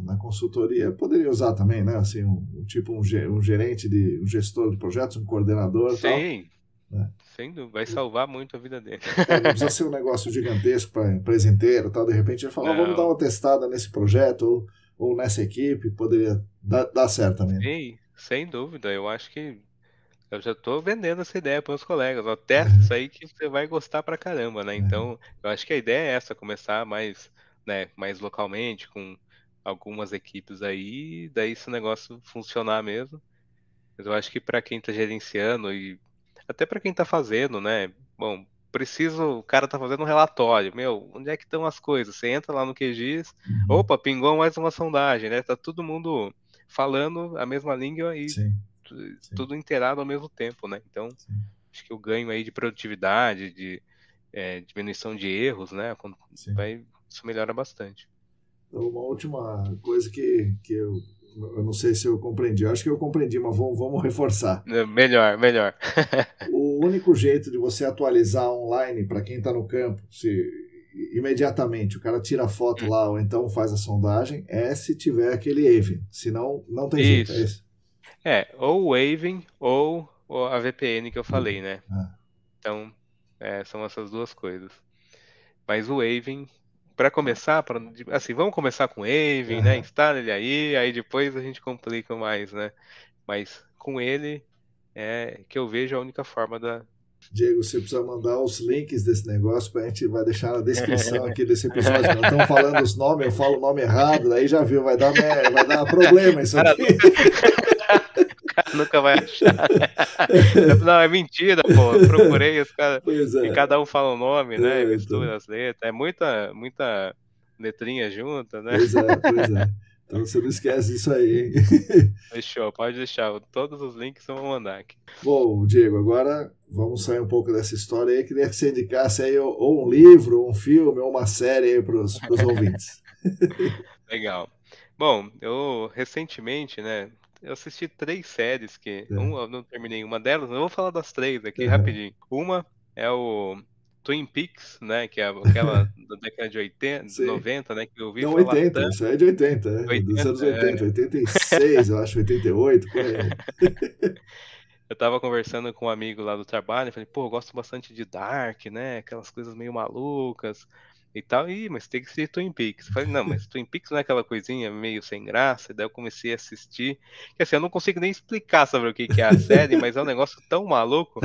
na consultoria poderia usar também, né? Assim, tipo um gerente, um gestor de projetos, um coordenador e tal. Sim, Né? sem dúvida, vai salvar muito a vida dele. Não precisa ser um negócio gigantesco para a empresa inteira, tal. De repente ele fala, vamos dar Não, uma testada nesse projeto ou nessa equipe, poderia dar certo também. sim, sem dúvida. Eu acho que eu já tô vendendo essa ideia para os colegas. Ó, testa isso aí que você vai gostar pra caramba, né? Então, eu acho que a ideia é essa, começar mais, né, mais localmente, com algumas equipes aí, daí se o negócio funcionar mesmo. Mas eu acho que para quem está gerenciando e até para quem está fazendo, né? Bom, o cara tá fazendo um relatório, meu, onde é que estão as coisas? Você entra lá no QGIS, Uhum. opa, pingou mais uma sondagem, né? Tá todo mundo falando a mesma língua e Sim, sim, tudo inteirado ao mesmo tempo, né? Então, sim, acho que o ganho aí de produtividade, de diminuição de erros, né? sim. Isso melhora bastante. Então, uma última coisa que eu não sei se eu compreendi. Eu acho que eu compreendi, mas vamos reforçar. Melhor. O único jeito de você atualizar online para quem está no campo, se imediatamente o cara tira a foto lá ou então faz a sondagem, é se tiver aquele AVE. Senão, não tem jeito, é Isso. isso? Ou o Waving ou a VPN que eu falei, né? Ah, Então, são essas duas coisas. Mas o Waving, para começar, assim, vamos começar com o Waving, né? aham. Instala ele aí depois a gente complica mais, né? Mas com ele é que eu vejo a única forma da. Diego, você precisa mandar os links desse negócio para a gente vai deixar na descrição aqui desse episódio. Nós estamos falando os nomes, eu falo o nome errado, daí já viu, vai dar problema isso Cara, aqui. nunca vai achar. Não, é mentira, pô. Eu procurei os caras. Pois E é. cada um fala um nome, né? Então, Mistura as letras. É muita letrinha junta, né? pois é. Então você não esquece disso aí, hein? Fechou, pode deixar. Todos os links eu vou mandar aqui. Bom, Diego, agora vamos sair um pouco dessa história aí. Queria que você indicasse aí ou um livro, ou um filme, ou uma série aí para os ouvintes. Legal. Bom, eu recentemente, né? Eu assisti 3 séries É. eu não terminei uma delas, eu vou falar das 3 aqui Uhum. rapidinho. Uma é o Twin Peaks, né? Que é aquela da década de 80, Sim. 90, né? Que eu ouvi Não, falar 80, tanto. isso aí é de 80, dos 80, anos 80, 86, eu acho, 88, por aí. eu tava conversando com um amigo lá do trabalho, falei, pô, eu gosto bastante de Dark, né? Aquelas coisas meio malucas e tal. Ih, mas tem que ser Twin Peaks. Eu falei, não, mas Twin Peaks não é aquela coisinha meio sem graça. E daí eu comecei a assistir. Que assim, eu não consigo nem explicar sobre o que que é a série, mas é um negócio tão maluco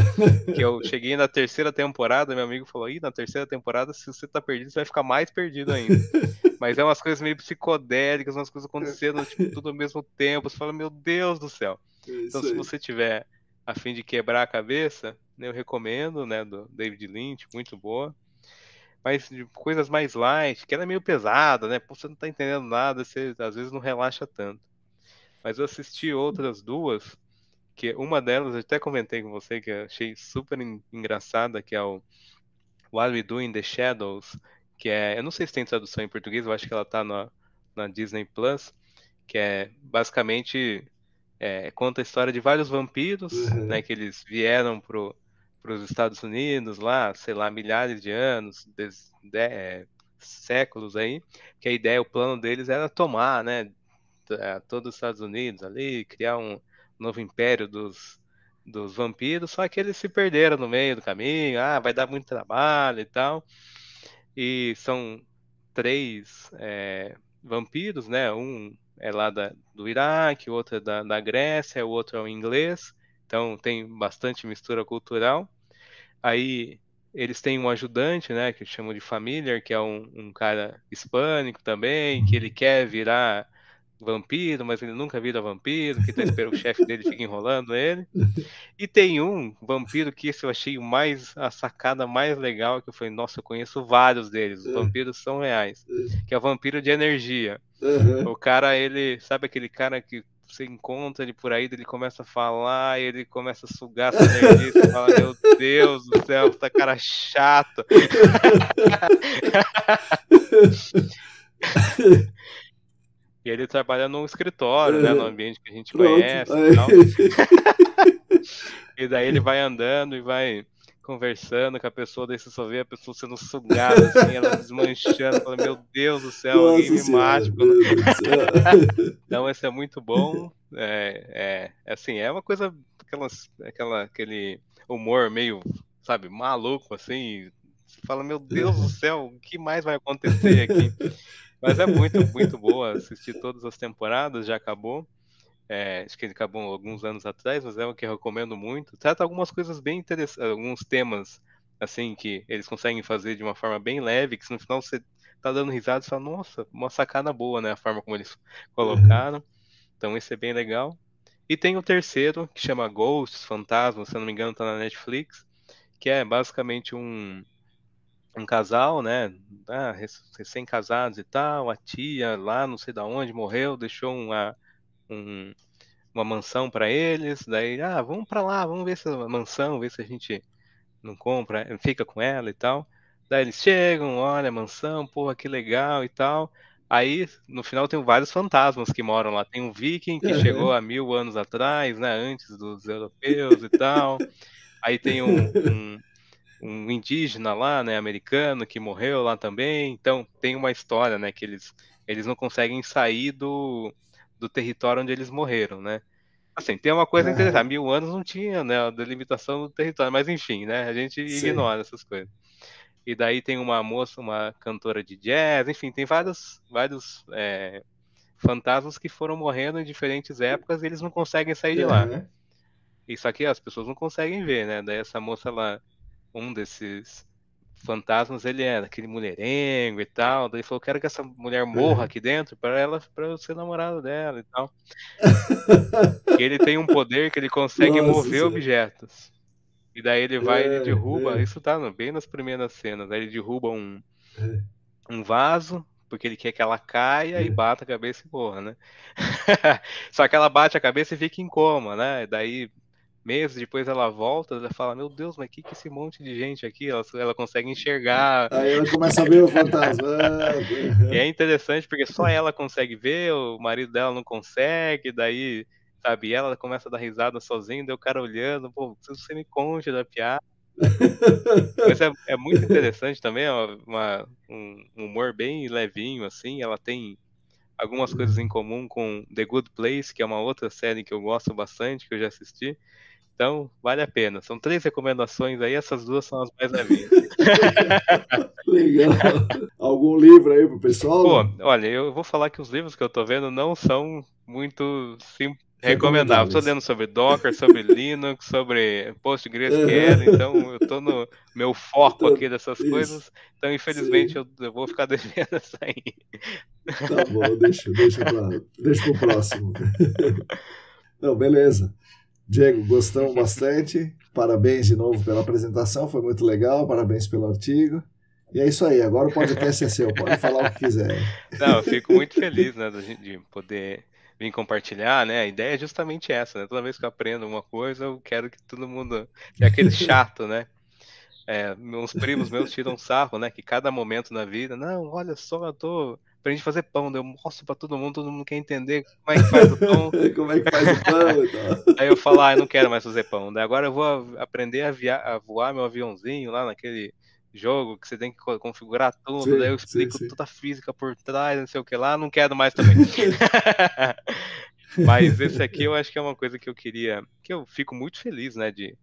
que eu cheguei na terceira temporada, meu amigo falou, ih, na terceira temporada, se você tá perdido, você vai ficar mais perdido ainda. Mas é umas coisas meio psicodélicas, umas coisas acontecendo, tipo, tudo ao mesmo tempo. Você fala, meu Deus do céu. É Então, isso se aí. você tiver a fim de quebrar a cabeça, né, eu recomendo, né, do David Lynch, muito boa. Mas de coisas mais light, que ela é meio pesada, né? Pô, você não tá entendendo nada, você às vezes não relaxa tanto. Mas eu assisti outras duas, que uma delas eu até comentei com você, que eu achei super engraçada, que é o What We Do in the Shadows, que eu não sei se tem tradução em português, eu acho que ela tá na Disney Plus, que é basicamente conta a história de vários vampiros, né, Uhum. que eles vieram pros Estados Unidos lá, sei lá, milhares de anos, séculos aí, que a ideia, o plano deles era tomar, né, todos os Estados Unidos ali, criar um novo império dos vampiros, só que eles se perderam no meio do caminho, vai dar muito trabalho e tal, e são 3 vampiros, né? Um é lá do Iraque, o outro é da Grécia, o outro é o inglês. Então tem bastante mistura cultural. Aí eles têm um ajudante, né? Que chamam de familiar, que é um cara hispânico também, que ele quer virar vampiro, mas ele nunca vira vampiro, que tá esperando, o chefe dele fica enrolando ele. E tem um vampiro que esse eu achei a sacada mais legal, que eu falei, nossa, eu conheço vários deles, os vampiros são reais, que é o vampiro de energia. O cara, ele, sabe aquele cara que você encontra ele por aí, ele começa a falar, ele começa a sugar sua energia, você fala, meu Deus do céu, essa cara chato. E ele trabalha num escritório, né, no ambiente que a gente Pronto. conhece e tal. E daí ele vai andando e vai conversando com a pessoa, daí você só vê a pessoa sendo sugada, assim, ela desmanchando, fala, meu Deus do céu, alguém Nossa me senhora, mate. meu Deus do céu. Então esse é muito bom, assim, é uma coisa, aquele humor meio, sabe, maluco, assim, você fala, meu Deus do céu, o que mais vai acontecer aqui? Mas é muito, muito boa, assisti todas as temporadas, já acabou. Acho que ele acabou alguns anos atrás, mas é o que eu recomendo muito. Trata algumas coisas bem interessantes, alguns temas, assim, que eles conseguem fazer de uma forma bem leve, que no final você tá dando risada e fala, nossa, uma sacada boa, né? A forma como eles colocaram. Então esse é bem legal. E tem o terceiro, que chama Ghosts, Fantasmas, se eu não me engano, tá na Netflix, que é basicamente um casal, né? Recém-casados e tal, a tia lá, não sei da onde, morreu, deixou um- uma mansão para eles, daí, vamos para lá, vamos ver essa mansão, ver se a gente não compra, fica com ela e tal. Daí eles chegam, olha a mansão, porra, que legal e tal. Aí, no final, tem vários fantasmas que moram lá. Tem um viking que chegou há 1000 anos atrás, né, antes dos europeus e tal. Aí tem um indígena lá, né, americano, que morreu lá também. Então, tem uma história, né, que eles não conseguem sair do território onde eles morreram, né? Assim, tem uma coisa interessante. Há 1000 anos não tinha, né, a delimitação do território, mas enfim, né, a gente Sim. ignora essas coisas. E daí tem uma moça, uma cantora de jazz, enfim, tem vários fantasmas que foram morrendo em diferentes épocas e eles não conseguem sair de lá. Isso aqui as pessoas não conseguem ver, né? Daí essa moça, um desses fantasmas, ele é aquele mulherengo e tal. Daí ele falou, quero que essa mulher morra aqui dentro para eu ser namorado dela e tal. E ele tem um poder que ele consegue Nossa mover senhora. objetos. E daí ele vai, ele derruba, isso tá bem nas primeiras cenas, aí ele derruba um vaso, porque ele quer que ela caia e bata a cabeça e morra, né? Só que ela bate a cabeça e fica em coma, né? Daí, meses depois ela volta, ela fala, meu Deus, mas que esse monte de gente aqui? Ela consegue enxergar. Aí ela começa a ver o fantasma. E é interessante porque só ela consegue ver, o marido dela não consegue, daí, sabe, ela começa a dar risada sozinha, daí o cara olhando, pô, preciso que você me conte da piada. Mas é muito interessante também, é um humor bem levinho, assim, ela tem algumas coisas em comum com The Good Place, que é uma outra série que eu gosto bastante, que eu já assisti. Então, vale a pena. São 3 recomendações aí, essas duas são as mais levinhas. Legal. Algum livro aí pro pessoal, Pô, não? olha, eu vou falar que os livros que eu tô vendo não são muito recomendáveis. Tô Recomendáveis. lendo sobre Docker, sobre Linux, sobre PostgreSQL, então eu tô no meu foco Então, aqui dessas isso. coisas, então infelizmente Sim. eu vou ficar devendo essa aí. Tá bom, deixa pro próximo. Não, beleza. Diego, gostamos bastante. Parabéns de novo pela apresentação, foi muito legal. Parabéns pelo artigo. E é isso aí, agora o podcast é seu, pode falar o que quiser. Não, eu fico muito feliz, né, de poder vir compartilhar, né? A ideia é justamente essa, né? Toda vez que eu aprendo uma coisa, eu quero que todo mundo. É aquele chato, né? Uns primos meus tiram sarro, né? Que cada momento na vida, não, olha só, eu tô. Aprendi a fazer pão, daí eu mostro pra todo mundo quer entender como é que faz o pão. Como é que faz o pão e tal. Aí eu falo, eu não quero mais fazer pão. Daí agora eu vou aprender a voar meu aviãozinho lá naquele jogo que você tem que configurar tudo. Daí eu Sim, sim, explico sim. toda a física por trás, não sei o que lá, não quero mais também. Mas esse aqui eu acho que é uma coisa que eu queria, que eu fico muito feliz, né, de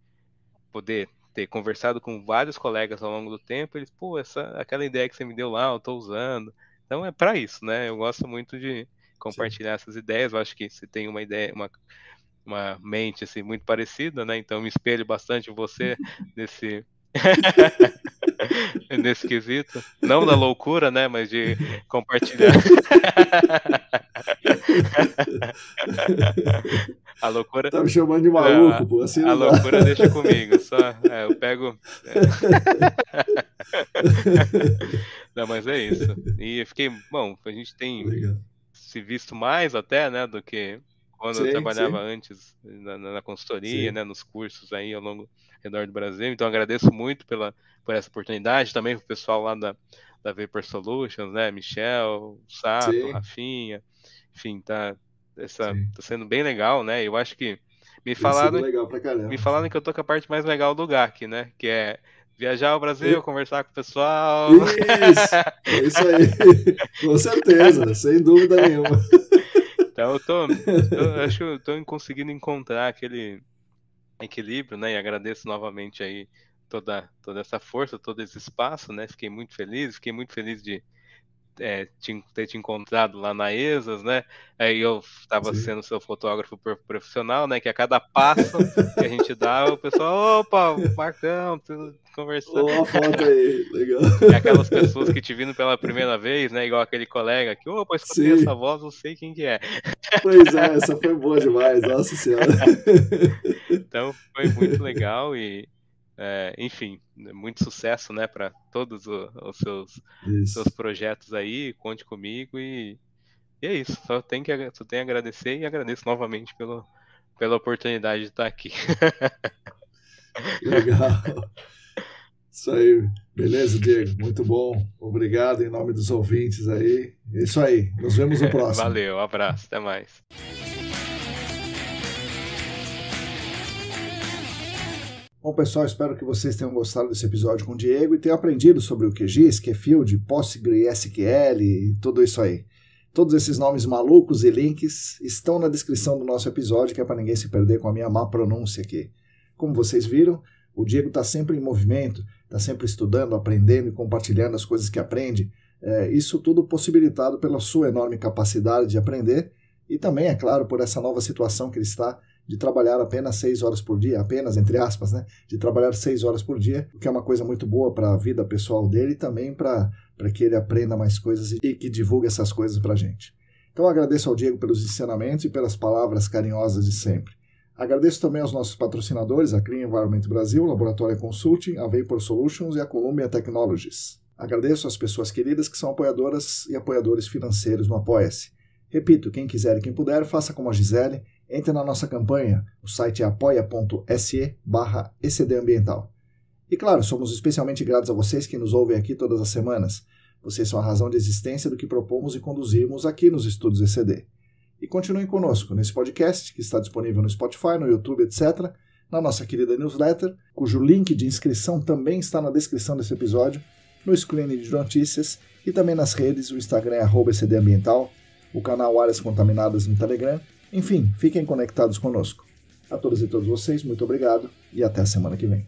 poder ter conversado com vários colegas ao longo do tempo. Eles, pô, aquela ideia que você me deu lá, eu tô usando. Então é para isso, né? Eu gosto muito de Sim. compartilhar essas ideias. Eu acho que você tem uma ideia, uma mente assim muito parecida, né? Então eu me espelho bastante em você nesse Nesse quesito. Não da loucura, né? Mas de compartilhar. A loucura. Tá me chamando de maluco, pô. Assim a não dá. loucura deixa comigo. Só eu pego. Não, mas é isso. E eu fiquei. Bom, a gente tem Obrigado. se visto mais até, né? Do que quando eu trabalhava antes na consultoria, né? Nos cursos aí ao redor do Brasil. Então agradeço muito por essa oportunidade. Também pro pessoal lá da Vapor Solutions, né? Michel, Sato, Rafinha. Enfim, tá sendo bem legal, né? Eu acho que me falaram que eu tô com a parte mais legal do GAC, né? Que é viajar ao Brasil, conversar com o pessoal. Isso, é isso aí. Com certeza, sem dúvida nenhuma. Então eu acho que eu tô conseguindo encontrar aquele equilíbrio, né? E agradeço novamente aí toda essa força, todo esse espaço, né? Fiquei muito feliz de ter te encontrado lá na ESAS, né? Aí eu estava sendo seu fotógrafo profissional, né? Que a cada passo que a gente dá, o pessoal, opa, Marcão, tudo conversando. Ó, a foto aí, legal. É aquelas pessoas que te viram pela primeira vez, né? Igual aquele colega que, opa, escutei essa voz, não sei quem que é. Pois é, essa foi boa demais, nossa senhora. Então foi muito legal e enfim, muito sucesso, né, para todos os seus projetos aí, conte comigo e é isso, só tenho a agradecer e agradeço novamente pela oportunidade de estar aqui. Legal. Isso aí, beleza, Diego? Muito bom, obrigado em nome dos ouvintes aí. É isso aí, nos vemos no próximo. Valeu, um abraço, até mais. Bom, pessoal, espero que vocês tenham gostado desse episódio com o Diego e tenham aprendido sobre o QGIS, Field, PostgreSQL e tudo isso aí. Todos esses nomes malucos e links estão na descrição do nosso episódio, que é para ninguém se perder com a minha má pronúncia aqui. Como vocês viram, o Diego está sempre em movimento, está sempre estudando, aprendendo e compartilhando as coisas que aprende. Isso tudo possibilitado pela sua enorme capacidade de aprender e também, é claro, por essa nova situação que ele está de trabalhar apenas 6 horas por dia, apenas, entre aspas, né? De trabalhar 6 horas por dia, o que é uma coisa muito boa para a vida pessoal dele e também para que ele aprenda mais coisas e que divulgue essas coisas para a gente. Então eu agradeço ao Diego pelos ensinamentos e pelas palavras carinhosas de sempre. Agradeço também aos nossos patrocinadores, a Clean Environment Brasil, Laboratório Consulting, a Vapor Solutions e a Columbia Technologies. Agradeço às pessoas queridas que são apoiadoras e apoiadores financeiros no Apoia-se. Repito, quem quiser e quem puder, faça como a Gisele, entre na nossa campanha, o site é apoia.se/ecdambiental. E claro, somos especialmente gratos a vocês que nos ouvem aqui todas as semanas. Vocês são a razão de existência do que propomos e conduzimos aqui nos Estúdios ECD. E continuem conosco nesse podcast, que está disponível no Spotify, no YouTube, etc., na nossa querida newsletter, cujo link de inscrição também está na descrição desse episódio, no screen de notícias e também nas redes, o Instagram é @ecdambiental, o canal Áreas Contaminadas no Telegram. Enfim, fiquem conectados conosco. A todas e todos vocês, muito obrigado e até a semana que vem.